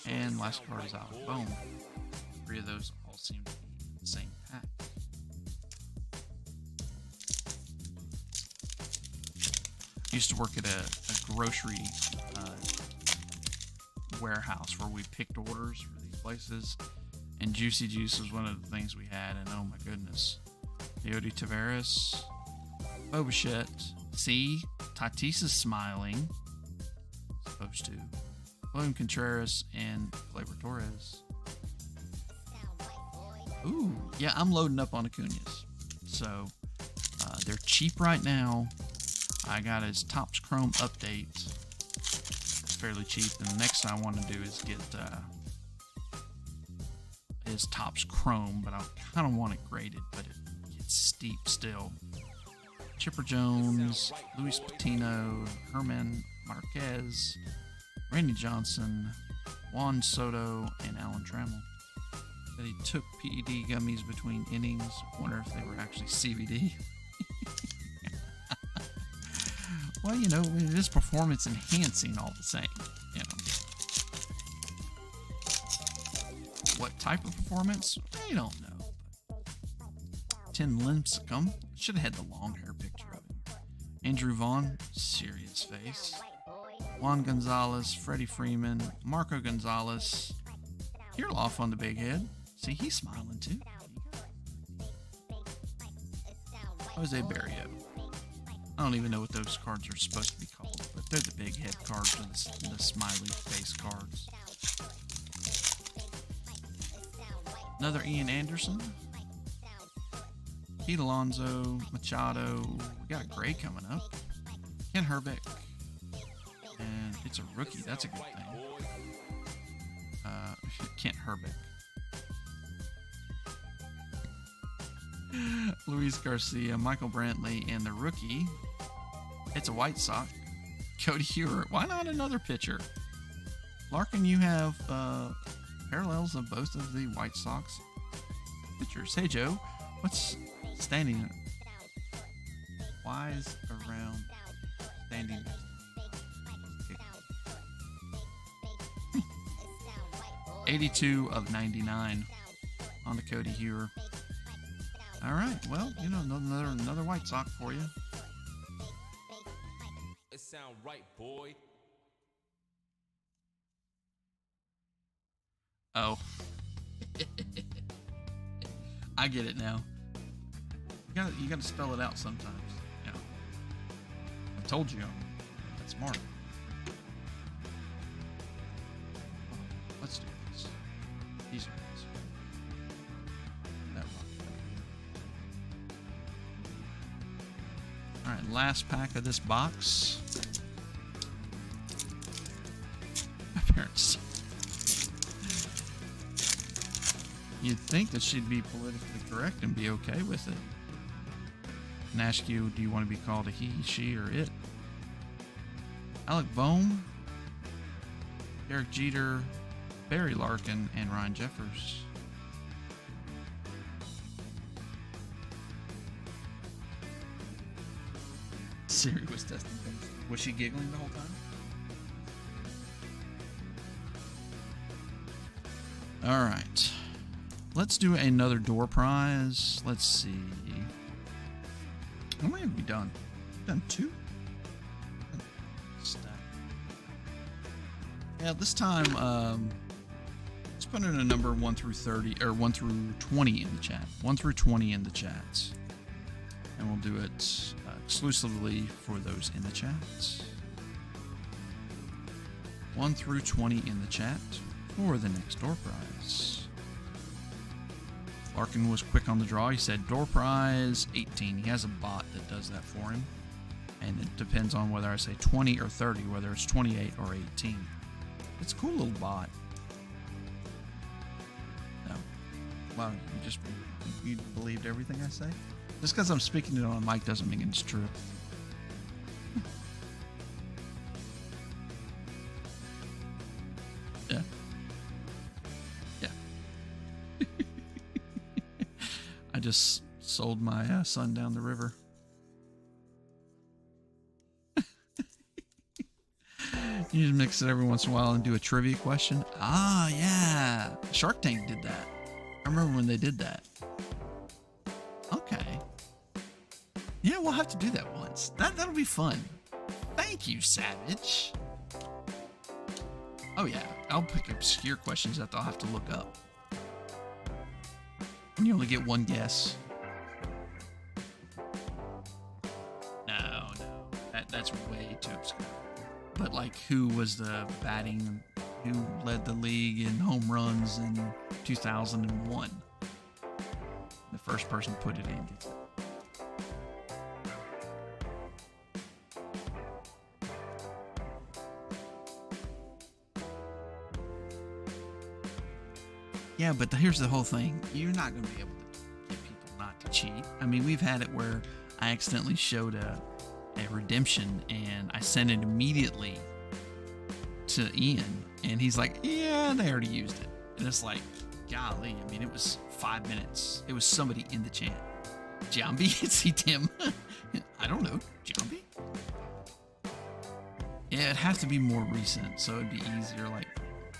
and last card is out. Boom. 3 of those all seem to be in the same pack. I used to work at a grocery warehouse where we picked orders for these places, and Juicy Juice was one of the things we had, and oh my goodness. Leody Taveras, Bobichette. See, Tatis is smiling. Supposed to. William Contreras and Gleyber Torres. Ooh, yeah, I'm loading up on Acuñas. So, they're cheap right now. I got his Topps Chrome update. It's fairly cheap. And the next thing I want to do is get his Topps Chrome, but I kind of want it graded, but it gets steep still. Chipper Jones, Luis Patino, Herman Marquez, Randy Johnson, Juan Soto, and Alan Trammell. That he took PED gummies between innings. Wonder if they were actually CBD. Well, you know, it is performance enhancing all the same. You know. What type of performance? I don't know. Tim Lincecum. Should have had the long hair picture of him. Andrew Vaughn, serious face. Juan Gonzalez, Freddie Freeman, Marco Gonzalez. Kirilloff on the big head. See, he's smiling too. Jose Barrio. I don't even know what those cards are supposed to be called, but they're the big head cards or the smiley face cards. Another Ian Anderson. Pete Alonso, Machado. We got Gray coming up. Ken Herbeck. And it's a rookie. That's a good thing. Kent Herbeck. Luis Garcia, Michael Brantley, and the rookie. It's a White Sox. Cody Hewer. Why not another pitcher? Larkin, you have parallels of both of the White Sox pitchers. Hey, Joe. What's standing? Wise around standing. 82 of 99 on the Cody Hewer. All right, well, you know, another White Sox for you. It sound right, boy. Oh. I get it now. You gotta spell it out sometimes. You know. I told you I'm that smart. Let's do this. These are nice. That rock. Alright, last pack of this box. My parents. You'd think that she'd be politically correct and be okay with it. And ask you, do you want to be called a he, she, or it? Alec Boehm, Derek Jeter, Barry Larkin, and Ryan Jeffers. Siri was testing things. Was she giggling the whole time? All right. Let's do another door prize. Let's see. How many have we done? We've done 2? Stack. Yeah, this time, let's put in a number 1 through 30, or 1 through 20 in the chat. 1 through 20 in the chats. And we'll do it exclusively for those in the chats. 1 through 20 in the chat for the next door prize. Larkin was quick on the draw. He said door prize 18. He has a bot that does that for him. And it depends on whether I say 20 or 30, whether it's 28 or 18. It's a cool little bot. No. Wow, you believed everything I say? Just because I'm speaking it on a mic doesn't mean it's true. Yeah. Yeah. I just sold my son down the river. You just mix it every once in a while and do a trivia question. Ah, yeah. Shark Tank did that. I remember when they did that. Okay. Yeah, we'll have to do that once. That'll be fun. Thank you, Savage. Oh yeah, I'll pick obscure questions that they'll have to look up. And you only get one guess. No. That's way too obscure. But like, who was the batting, who led the league in home runs in 2001? The first person put it in gets it. Yeah, but here's the whole thing. You're not going to be able to get people not to cheat. I mean, we've had it where I accidentally showed a redemption and I sent it immediately to Ian. And he's like, yeah, they already used it. And it's like, golly, I mean, it was 5 minutes. It was somebody in the chat. Jambi? See Tim? I don't know. Jambi? Yeah, it'd have to be more recent, so it'd be easier. Like,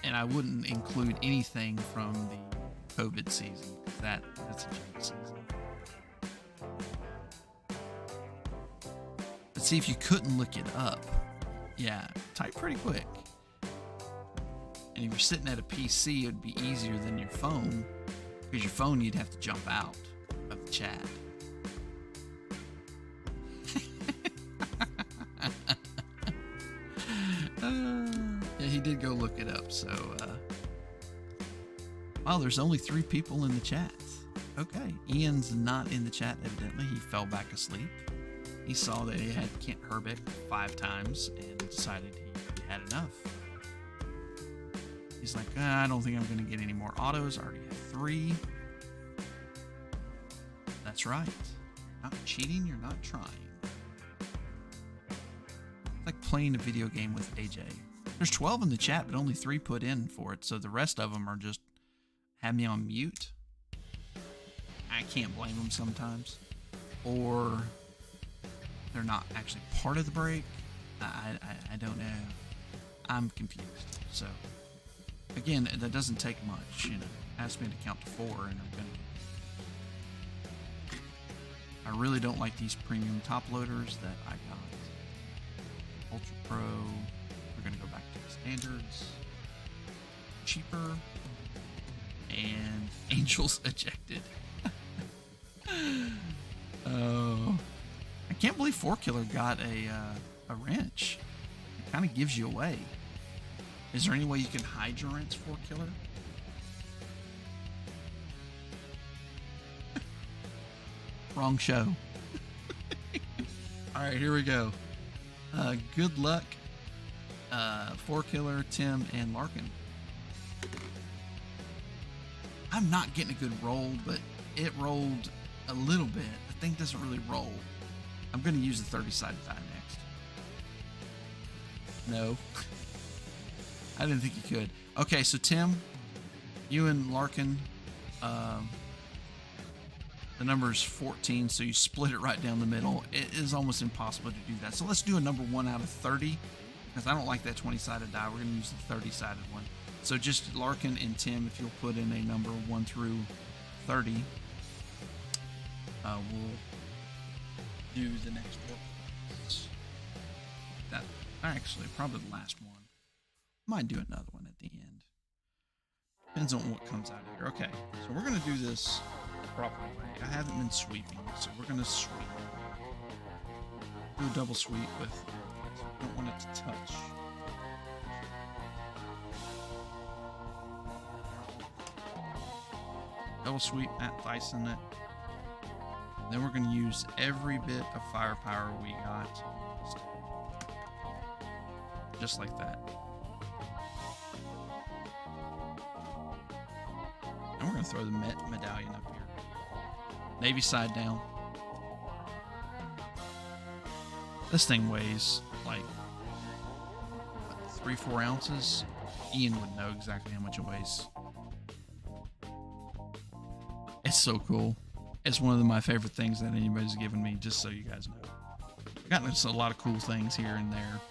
and I wouldn't include anything from the COVID season. That's a joke season. Let's see if you couldn't look it up. Yeah, type pretty quick. And if you're sitting at a PC, it'd be easier than your phone. Because your phone, you'd have to jump out of the chat. Yeah, he did go look it up, so, wow, there's only 3 people in the chat. Okay, Ian's not in the chat, evidently. He fell back asleep. He saw that he had Kent Herbeck 5 times and decided he had enough. He's like, I don't think I'm going to get any more autos. I already have 3. That's right. Not cheating, you're not trying. It's like playing a video game with AJ. There's 12 in the chat, but only 3 put in for it, so the rest of them are just have me on mute. I can't blame them sometimes. Or they're not actually part of the break. I don't know. I'm confused. So, again, that doesn't take much, you know. Ask me to count to 4, and I'm gonna. I really don't like these premium top loaders that I got. Ultra Pro. We're gonna go back to the standards. Cheaper. And Angels ejected. Oh. I can't believe 4Killer got a wrench. It kind of gives you away. Is there any way you can hide your wrench, 4Killer? Wrong show. Alright, here we go. Good luck, 4Killer, Tim, and Larkin. I'm not getting a good roll, but it rolled a little bit. The thing doesn't really roll. I'm going to use the 30-sided die next. No. I didn't think you could. Okay, so Tim, you and Larkin, the number is 14, so you split it right down the middle. It is almost impossible to do that. So let's do a number 1 out of 30, because I don't like that 20-sided die. We're going to use the 30-sided one. So just Larkin and Tim, if you'll put in a number 1 through 30, we'll do the next one. That actually probably the last one. Might do another one at the end. Depends on what comes out of here. Okay, so we're going to do this proper way. I haven't been sweeping, so we're going to sweep. Do a double sweep with, so we don't want it to touch. Double sweep at Dyson it. Then we're going to use every bit of firepower we got. Just like that. And we're going to throw the medallion up here. Navy side down. This thing weighs like 3-4 ounces. Ian would know exactly how much it weighs. It's so cool. It's one of my favorite things that anybody's given me, just so you guys know. I've gotten a lot of cool things here and there.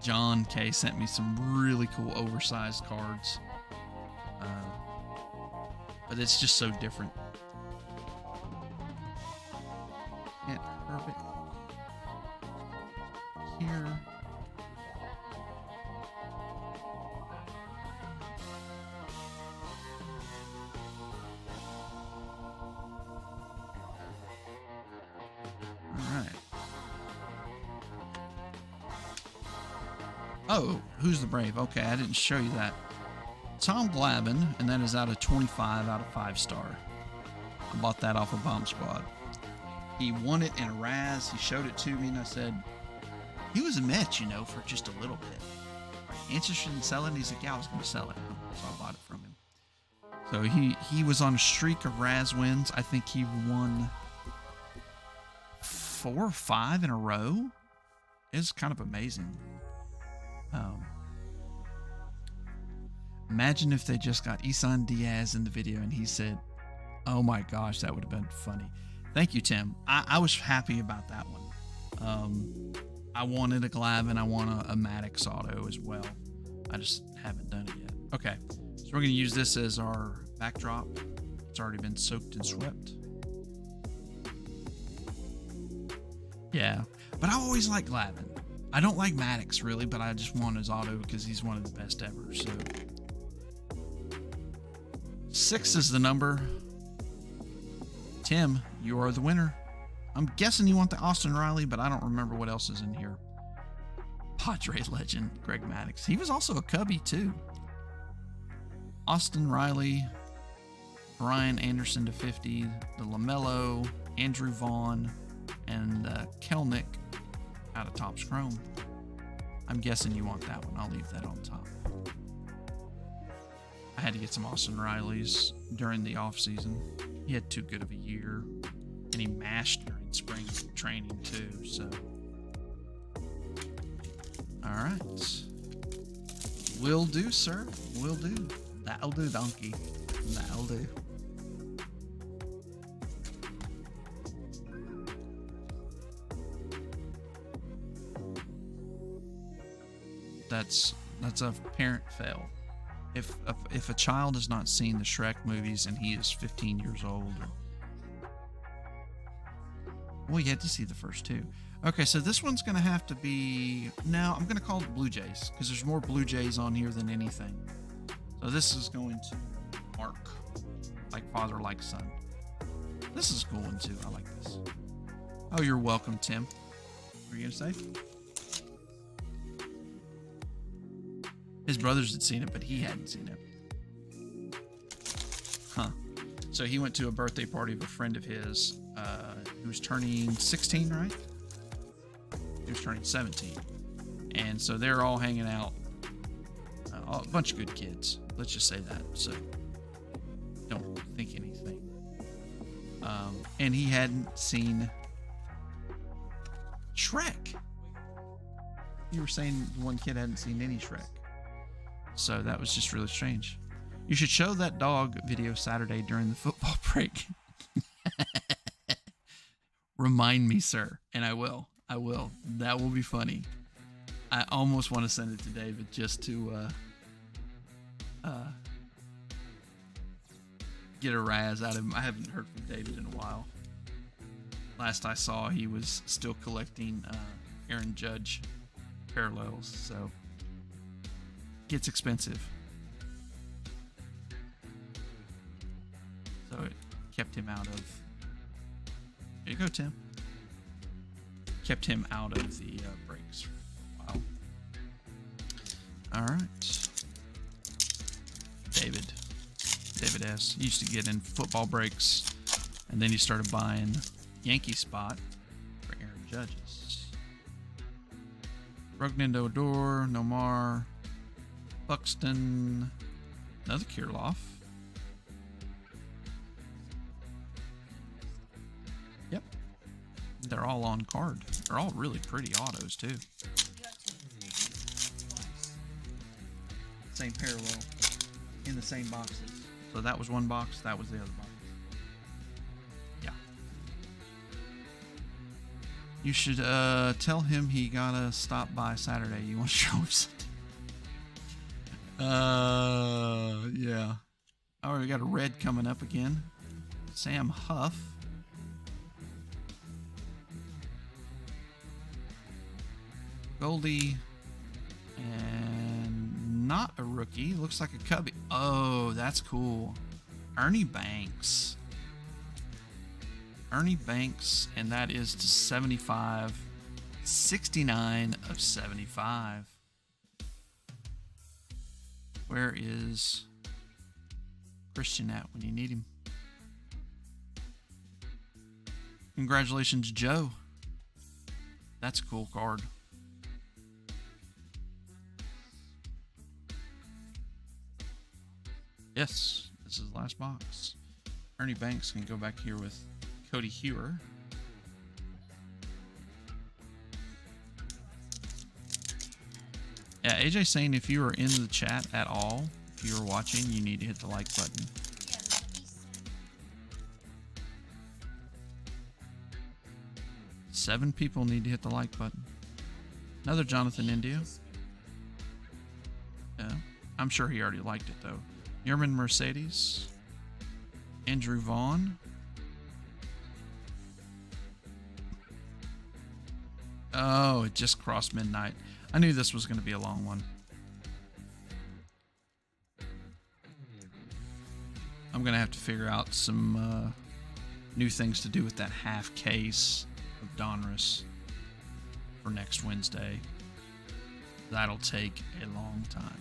John K sent me some really cool oversized cards. But it's just so different. Can't curve it here. Oh, who's the brave? Okay, I didn't show you that. Tom Glavin, and that is out of 25 out of 5-star. I bought that off of Bomb Squad. He won it in a Raz. He showed it to me, and I said, he was a Met, you know, for just a little bit. Interested in selling? He's like, yeah, I was going to sell it. So I bought it from him. So he was on a streak of Raz wins. I think he won 4 or 5 in a row. It's kind of amazing. Imagine if they just got Isan Diaz in the video and he said, oh my gosh, that would have been funny. Thank you, Tim. I was happy about that one. I wanted a Glavin. I want a Maddox auto as well. I just haven't done it yet. Okay, so we're going to use this as our backdrop. It's already been soaked and swept. Yeah, but I always like Glavin. I don't like Maddox really, but I just want his auto because he's one of the best ever. So 6 is the number. Tim, you are the winner. I'm guessing you want the Austin Riley, but I don't remember what else is in here. Padre legend, Greg Maddox. He was also a Cubby too. Austin Riley, Brian Anderson to 50, the LaMelo, Andrew Vaughn, and Kelnick out of Topps Chrome. I'm guessing you want that one. I'll leave that on top. I had to get some Austin Rileys during the off season. He had too good of a year, and he mashed during spring training too. So, all right, will do, sir. Will do. That'll do, donkey. That'll do. That's a parent fail. If a child has not seen the Shrek movies and he is 15 years old, well, you had to see the first 2. Okay, so this one's going to have to be, now I'm going to call it Blue Jays because there's more Blue Jays on here than anything. So this is going to Mark, like father, like son. This is a cool one too. I like this. Oh, you're welcome, Tim. What were you going to say? His brothers had seen it, but he hadn't seen it. Huh. So he went to a birthday party of a friend of his who was turning 16, right? He was turning 17. And so they're all hanging out a bunch of good kids. Let's just say that. So don't think anything. And he hadn't seen Shrek. You were saying one kid hadn't seen any Shrek. So that was just really strange. You should show that dog video Saturday during the football break. Remind me, sir. And I will. That will be funny. I almost want to send it to David just to get a razz out of him. I haven't heard from David in a while. Last I saw, he was still collecting Aaron Judge parallels, so gets expensive. So it kept him out of... There you go, Tim. Kept him out of the breaks for a while. All right. David S. used to get in football breaks, and then he started buying Yankee spot for Aaron Judges. Rugnindo Odor, Nomar, Buxton, another Kirilov. Yep. They're all on card. They're all really pretty autos, too. Same parallel in the same boxes. So that was one box, that was the other box. Yeah. You should tell him he gotta stop by Saturday. You want to show him something? Yeah. Oh, we got a red coming up again. Sam Huff. Goldie. And not a rookie. Looks like a Cubby. Oh, that's cool. Ernie Banks. Ernie Banks, and that is to 75. 69 of 75. Where is Christian at when you need him? Congratulations, Joe. That's a cool card. Yes, this is the last box. Ernie Banks can go back here with Cody Hewer. Yeah, AJ saying if you are in the chat at all, if you are watching, you need to hit the like button. Seven people need to hit the like button. Another Jonathan India. Yeah, I'm sure he already liked it though. Yerman Mercedes. Andrew Vaughn. Oh, it just crossed midnight. I knew this was going to be a long one. I'm going to have to figure out some new things to do with that half case of Donruss for next Wednesday. That'll take a long time.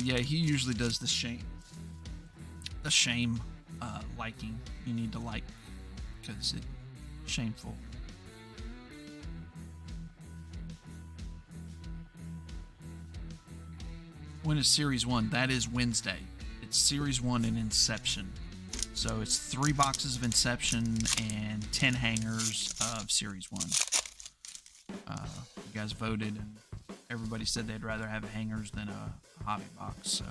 Yeah, he usually does the shame liking. You need to like because it's shameful. When is Series 1? That is Wednesday. It's Series 1 in Inception. So it's 3 boxes of Inception and 10 hangers of Series 1. You guys voted and everybody said they'd rather have hangers than a hobby box. So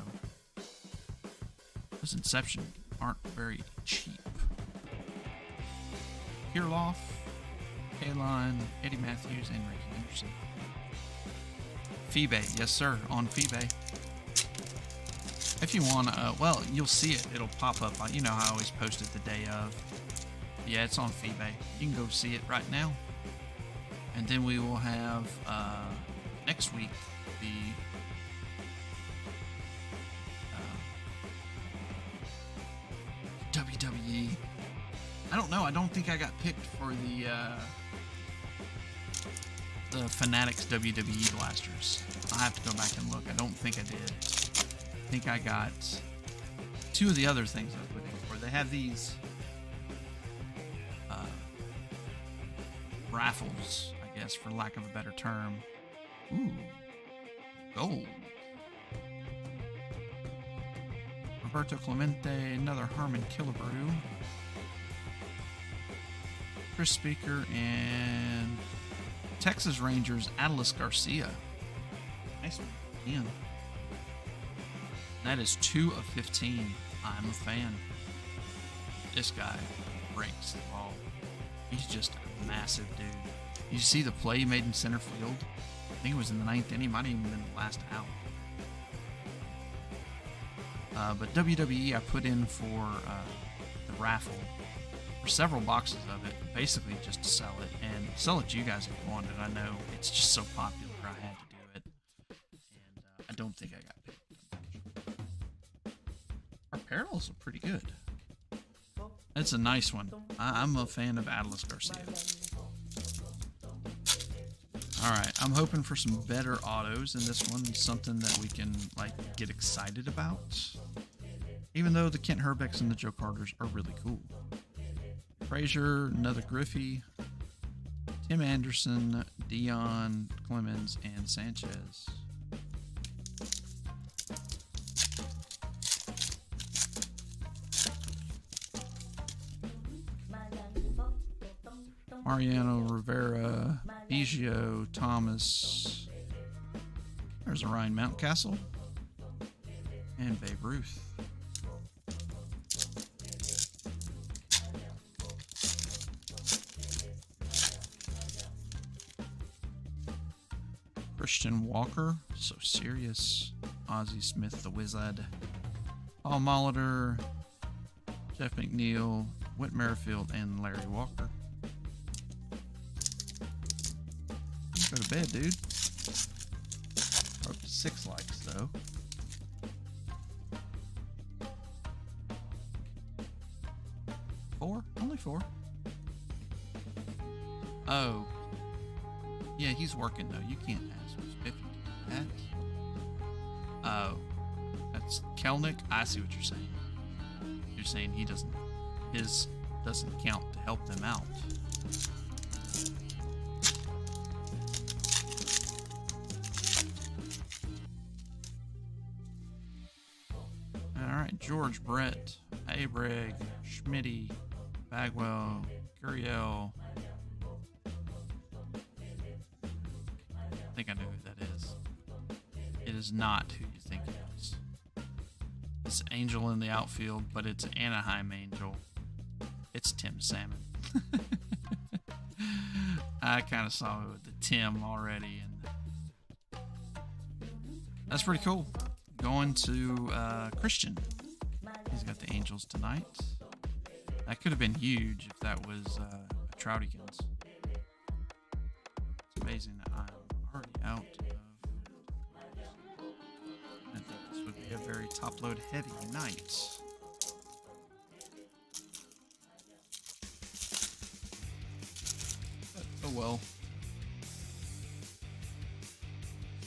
those Inception aren't very cheap. Kirilov, K-Line, Eddie Matthews, and Ricky Anderson. Feebay, yes sir, on Feebay. If you want, well, you'll see it. It'll pop up. You know how I always post it the day of. Yeah, it's on Feebay. You can go see it right now. And then we will have next week the WWE. I don't know. I don't think I got picked for the Fanatics WWE blasters. I'll have to go back and look. I don't think I did. I think I got 2 of the other things I was looking for. They have these raffles, I guess, for lack of a better term. Ooh, gold. Roberto Clemente, another Harmon Killebrew. Chris Speaker, and Texas Rangers, Atlas Garcia. Nice one. Again. That is 2 of 15. I'm a fan. This guy breaks the ball. He's just a massive dude. You see the play he made in center field? I think it was in the 9th inning. Might have even been the last out. But WWE, I put in for the raffle for several boxes of it, basically just to sell it and sell it to you guys if you wanted. I know it's just so popular, I had to do it, and I don't think I got paid. Our parallels are pretty good. It's a nice one. I'm a fan of Atlas Garcia. All right, I'm hoping for some better autos in this one, something that we can like get excited about. Even though the Kent Herbecks and the Joe Carters are really cool. Frazier, another Griffey, Tim Anderson, Dion, Clemens, and Sanchez. Mariano Rivera, Biggio, Thomas. There's a Ryan Mountcastle. And Babe Ruth. Christian Walker, so serious. Ozzie Smith, the Wizard. Paul Molitor, Jeff McNeil, Whit Merrifield, and Larry Walker. Go to bed, dude. We're up to 6 likes, though. Four? Only 4. Oh. Yeah, he's working, though. You can't ask who's 50 to do that. Oh. That's Kelnick? I see what you're saying. You're saying his doesn't count to help them out. George Brett, Abreg, Schmitty, Bagwell, Gurriel. I think I know who that is. It is not who you think it is. It's Angel in the outfield, but it's an Anaheim Angel. It's Tim Salmon. I kind of saw it with the Tim already, and that's pretty cool. Going to Christian. He's got the Angels tonight. That could have been huge if that was a Troutykins. It's amazing that I'm already out of... I think this would be a very top-load heavy night. But, oh well.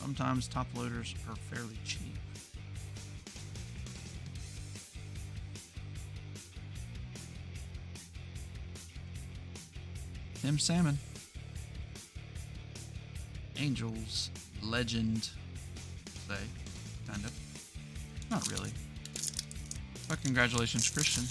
Sometimes top loaders are fairly cheap. Tim Salmon. Angels legend. Say, kind of. Not really. But congratulations, Christian.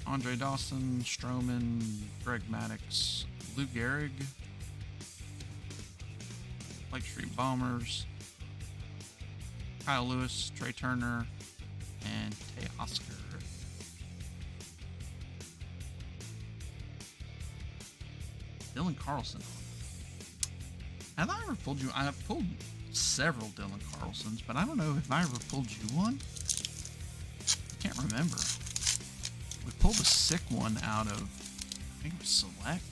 Andre Dawson, Stroman, Greg Maddux, Lou Gehrig, Lake Street Bombers, Kyle Lewis, Trey Turner, and Teoscar. Dylan Carlson. Have I ever pulled you? I've pulled several Dylan Carlsons, but I don't know if I ever pulled you one. I can't remember. We pulled a sick one out of, I think it was Select.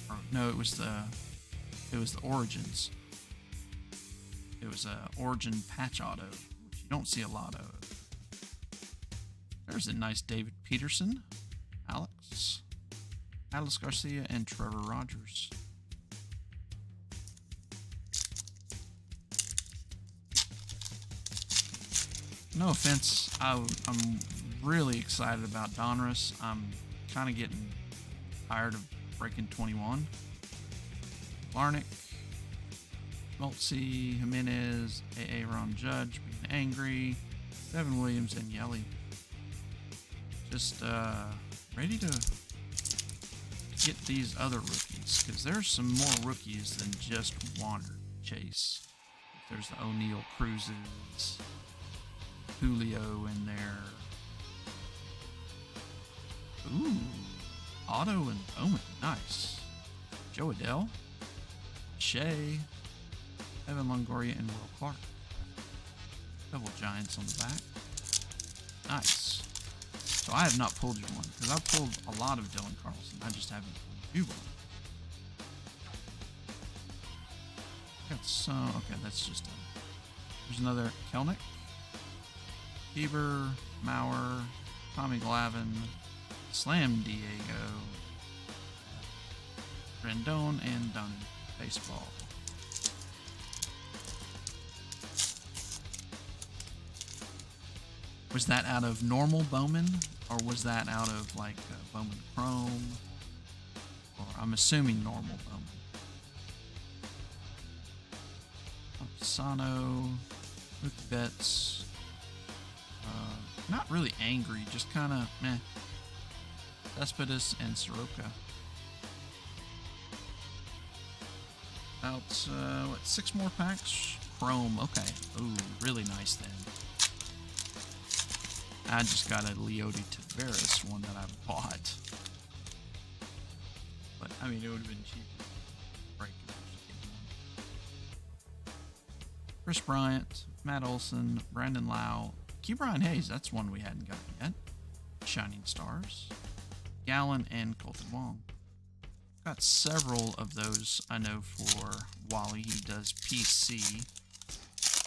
Or no, it was the Origins. It was a Origin patch auto, which you don't see a lot of. There's a nice David Peterson, Alex Garcia, and Trevor no offense, I'm really excited about Donruss. I'm kind of getting tired of breaking 21. Larnick, Schmaltzy, Jimenez, Aaron Judge being angry, Devin Williams, and Yelly. Just ready to get these other rookies, because there's some more rookies than just Wander Chase. There's the O'Neal Cruzes, Julio in there. Ooh, Otto and Bowman, nice. Joe Adele, Shea, Evan Longoria, and Will Clark. Double Giants on the back. Nice. So I have not pulled you one, because I've pulled a lot of Dylan Carlson. I just haven't pulled you one. Got some. Okay, that's just a. There's another Kelnick, Bieber, Maurer, Tommy Glavine, Slam Diego, Rendon, and Dunn. Baseball. Was that out of normal Bowman, or was that out of like Bowman Chrome? Or I'm assuming normal Bowman. Sano, Luke Betts. Not really angry, just kind of meh. Cespedes and Soroka. About, 6 more packs? Chrome, okay. Ooh, really nice then. I just got a Leody Taveras one that I bought. But, I mean, it would have been cheaper. Break it. Chris Bryant, Matt Olson, Brandon Lau, Q. Brian Hayes, that's one we hadn't gotten yet. Shining Stars, Gallen, and Colton Wong. Got several of those, I know, for Wally. He does PC,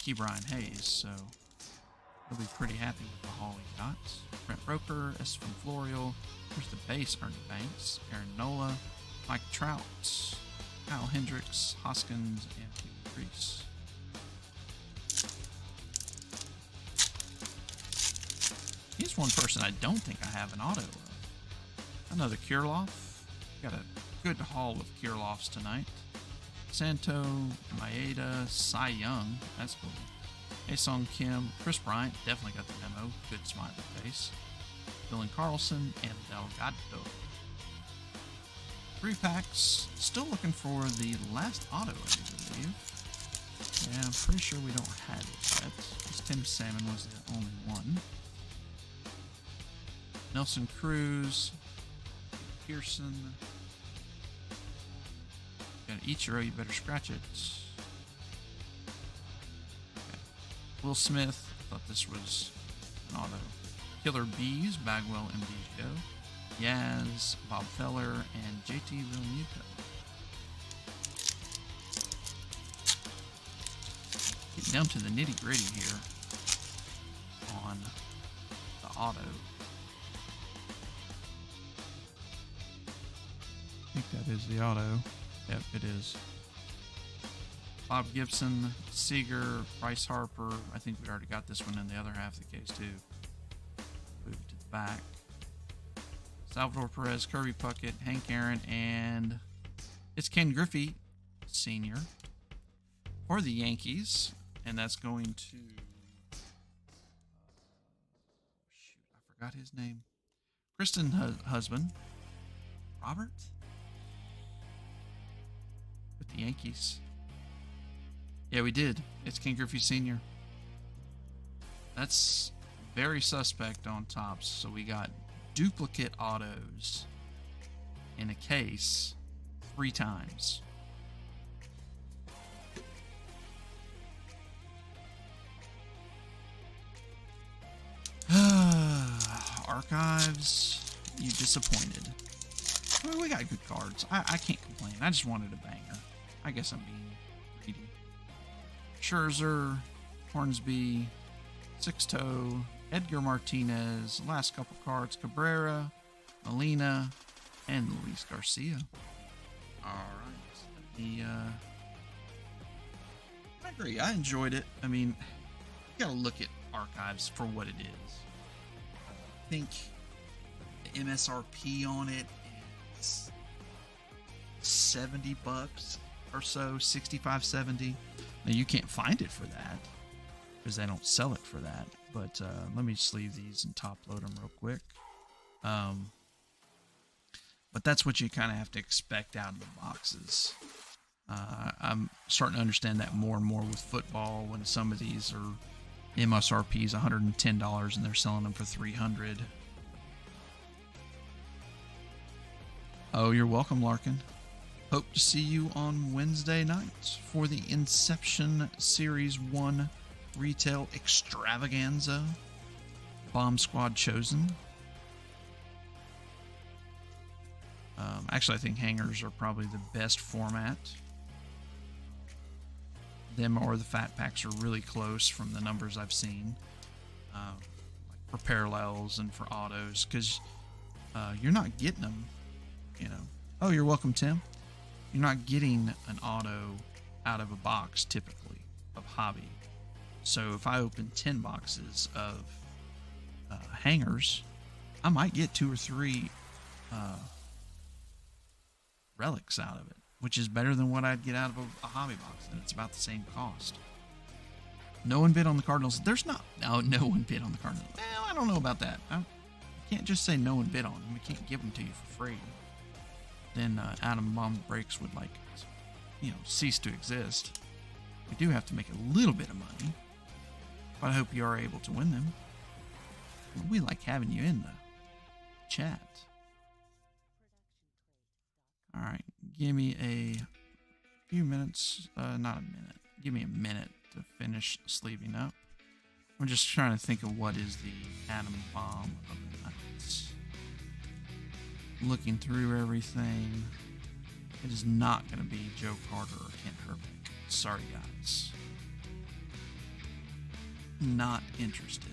Q. Brian Hayes, so he'll be pretty happy with the haul he got. Brent Roker, Estefan Florial, there's the base, Ernie Banks, Aaron Nola, Mike Trout, Kyle Hendricks, Hoskins, and Hugh Reese. He's one person I don't think I have an auto of. Another Kirilloff. Got a good haul of Kirilloffs tonight. Santo, Maeda, Cy Young. That's cool. Aesong Kim, Chris Bryant. Definitely got the memo. Good smiley face. Dylan Carlson, and Delgado. 3 packs. Still looking for the last auto, I believe. Yeah, I'm pretty sure we don't have it yet. Because Tim Salmon was the only one. Nelson Cruz, Pearson. Got an Ichiro, you better scratch it. Okay. Will Smith, I thought this was an auto. Killer Bees, Bagwell, MDGO. Yaz, Bob Feller, and JT Realmuto. Getting down to the nitty gritty here on the auto. I think that is the auto. Yep, it is. Bob Gibson, Seager, Bryce Harper. I think we already got this one in the other half of the case too. Move it to the back. Salvador Perez, Kirby Puckett, Hank Aaron, and it's Ken Griffey Sr. for the Yankees. And that's going to... shoot, I forgot his name. Kristen husband. Robert? With the Yankees. Yeah, we did. It's Ken Griffey Sr. That's very suspect on tops. So we got duplicate autos in a case 3 times. Archives, you disappointed. Well, we got good cards. I can't complain. I just wanted a banger. I guess I'm being greedy. Scherzer, Hornsby, Sixto, Edgar Martinez, last couple cards, Cabrera, Molina, and Luis Garcia. Alright. I agree. I enjoyed it. I mean, you gotta look at archives for what it is. I think the MSRP on it is $70 or so, 65, 70. Now you can't find it for that because they don't sell it for that. But let me just leave these and top load them real quick. But that's what you kind of have to expect out of the boxes. I'm starting to understand that more and more with football when some of these are MSRPs $110 and they're selling them for $300. Oh, you're welcome, Larkin. Hope to see you on Wednesday nights for the Inception Series 1 Retail Extravaganza. Bomb Squad Chosen. Actually, I think hangers are probably the best format. Them or the fat packs are really close from the numbers I've seen. Like for parallels and for autos, because you're not getting them, you know. Oh, you're welcome, Tim. You're not getting an auto out of a box typically of hobby. So if I open 10 boxes of hangers, I might get 2 or 3 relics out of it, which is better than what I'd get out of a hobby box, and it's about the same cost. No one bid on the Cardinals. There's not. No one bid on the Cardinals. Well, I don't know about that. I can't just say no one bid on them. We can't give them to you for free. Then Atom Bomb Breaks would, like, cease to exist. We do have to make a little bit of money, but I hope you are able to win them. We like having you in the chat. All right, give me a few minutes, not a minute. Give me a minute to finish sleeving up. I'm just trying to think of what is the Atom Bomb of the night. Looking through everything. It is not going to be Joe Carter or Kent Herbeck. Sorry, guys. Not interested.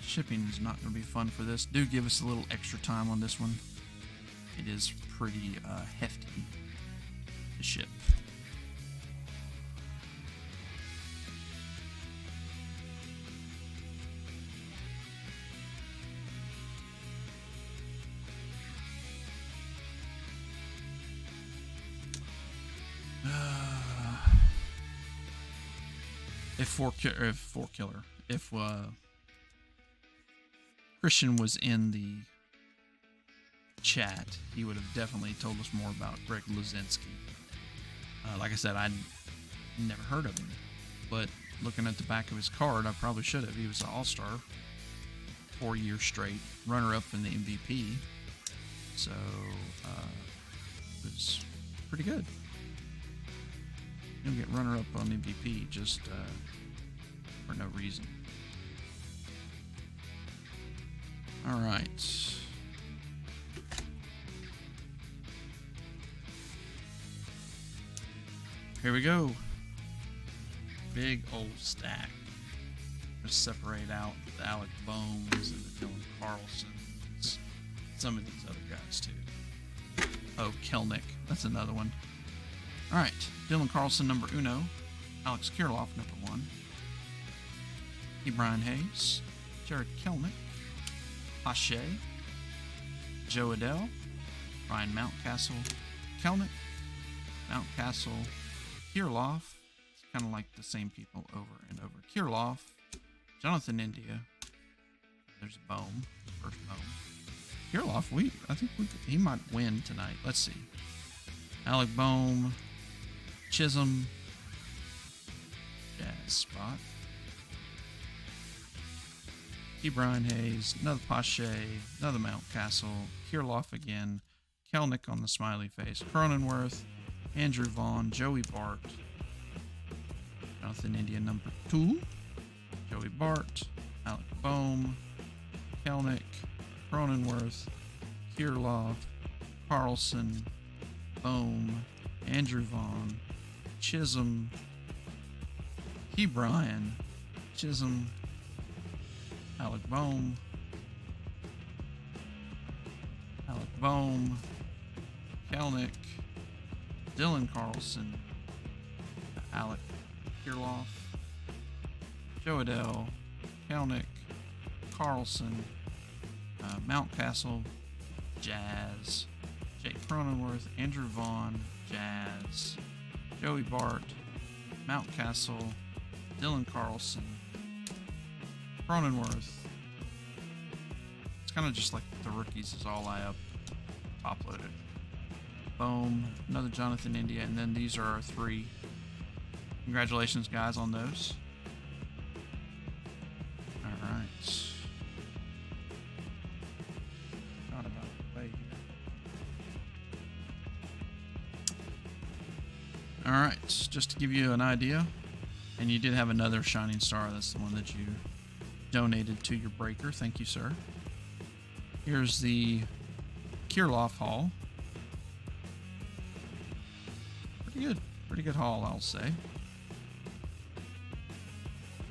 Shipping is not going to be fun for this. Do give us a little extra time on this one. It is pretty hefty to ship. If Christian was in the chat, he would have definitely told us more about Greg Luzinski. Like I said, I'd never heard of him, but looking at the back of his card, I probably should have. He was an all-star 4 years straight, runner-up in the MVP, so it was pretty good. You don't get runner-up on MVP just for no reason. All right. Here we go. Big old stack. Just separate out the Alec Bohms and the Dylan Carlsons. Some of these other guys too. Oh, Kelnick. That's another one. All right. Dylan Carlson, number uno. Alex Kirilloff, number 1. E. Brian Hayes. Jared Kelnick. Pache, Joe Adele, Ryan Mountcastle, Kelnick, Mountcastle, Kirilloff. It's kind of like the same people over and over. Kirilloff, Jonathan India. There's a Bohm, first Bohm. Kirilloff, I think he might win tonight. Let's see. Alec Bohm, Chisholm, Jazz Spot. Brian Hayes, another Pache, another Mountcastle, Kirilloff again, Kelnick on the smiley face, Cronenworth, Andrew Vaughn, Joey Bart, Jonathan India number 2, Joey Bart, Alec Bohm, Kelnick, Cronenworth, Kirilloff, Carlson, Bohm, Andrew Vaughn, Chisholm, Brian, Chisholm, Alec Bohm, Kelnick, Dylan Carlson, Alec Kirloff, Joe Adele, Kelnick, Carlson, Mountcastle, Jazz, Jake Cronenworth, Andrew Vaughn, Jazz, Joey Bart, Mountcastle, Dylan Carlson, Cronenworth. It's kind of just like the rookies is all I top loaded. Boom, another Jonathan India, and then these are our 3. Congratulations, guys, on those. All right. Got about the way here. All right, just to give you an idea, and you did have another Shining Star. That's the one that you donated to your breaker. Thank you, sir. Here's the Kirloff haul. Pretty good haul, I'll say.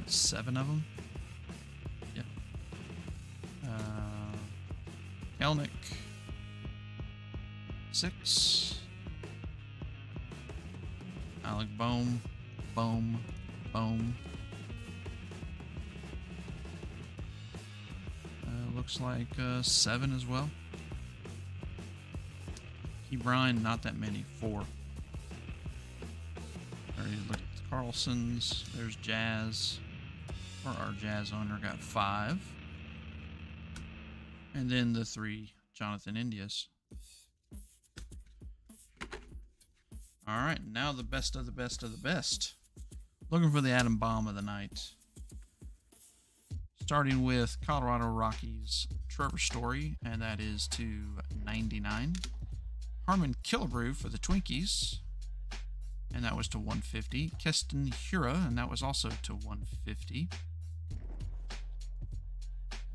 7 of them. Yep. Kelnick. 6. Alec Bohm. Looks like 7 as well. Key Bryan, not that many. 4. Already looked at the Carlsons. There's Jazz. Or our Jazz owner got 5. And then the 3 Jonathan Indias. Alright, now the best of the best of the best. Looking for the atom bomb of the night. Starting with Colorado Rockies Trevor Story, and that is to 99. Harmon Killebrew for the Twinkies, and that was to 150. Keston Hura, and that was also to 150.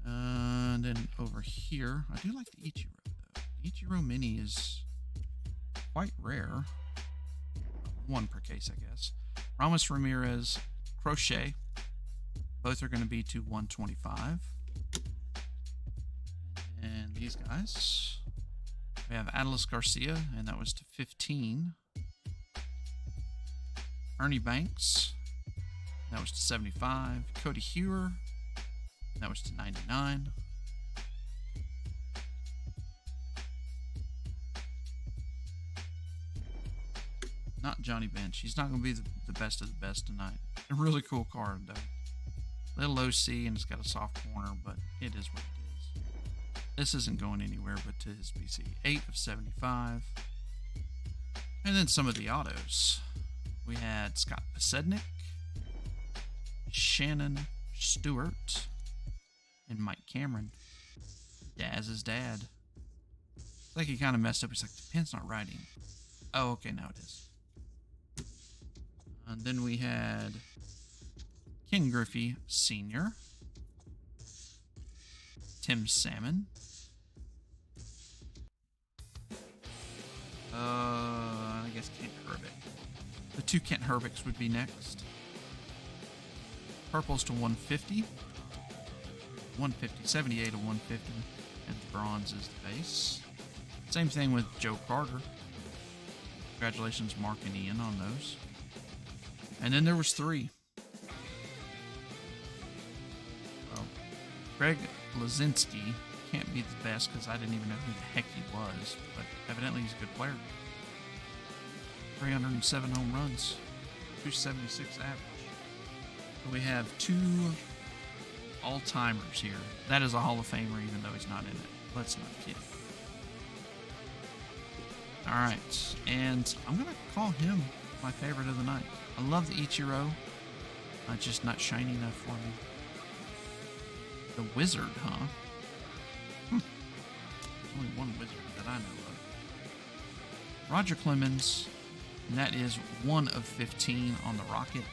And then over here, I do like the Ichiro, though. The Ichiro Mini is quite rare. 1 per case, I guess. Ramos Ramirez Crochet. Both are going to be to 125. And these guys, we have Atlas Garcia, and that was to 15. Ernie Banks, that was to 75. Cody Hewer, that was to 99. Not Johnny Bench. He's not going to be the best of the best tonight. A really cool card, though. Little OC, and it's got a soft corner, but it is what it is. This isn't going anywhere but to his PC. 8 of 75. And then some of the autos. We had Scott Pasednik, Shannon Stewart, and Mike Cameron. Daz's dad. It's like he kind of messed up. He's like, the pen's not writing. Oh, okay, now it is. And then we had Ken Griffey Sr., Tim Salmon, I guess Kent Herbeck. The 2 Kent Herbecks would be next. Purples to 150, 78 to 150, and the bronze is the base. Same thing with Joe Carter. Congratulations, Mark and Ian, on those. And then there was 3. Well, Greg Lazinski can't be the best because I didn't even know who the heck he was, but evidently he's a good player. 307 home runs, 276 average. So we have 2 all-timers here. That is a Hall of Famer, even though he's not in it. Let's not kid. All right, and I'm gonna call him my favorite of the night. I love the Ichiro, just not shiny enough for me. The Wizard, huh? Only one Wizard that I know of. Roger Clemens, and that is 1 of 15 on the Rocket,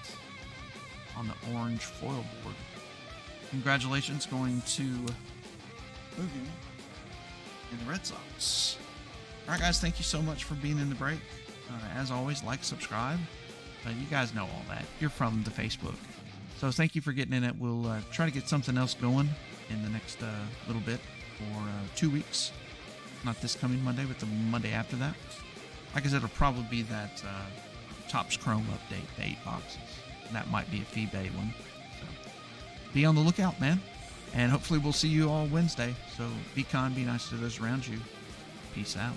on the orange foil board. Congratulations going to Hogan and the Red Sox. All right, guys, thank you so much for being in the break. As always, like, subscribe. You guys know all that. You're from the Facebook. So thank you for getting in it. We'll try to get something else going in the next little bit for 2 weeks. Not this coming Monday, but the Monday after that. Like I said, it'll probably be that Topps Chrome update, the 8 boxes. And that might be a fee-bay one. So be on the lookout, man. And hopefully we'll see you all Wednesday. So be kind, be nice to those around you. Peace out.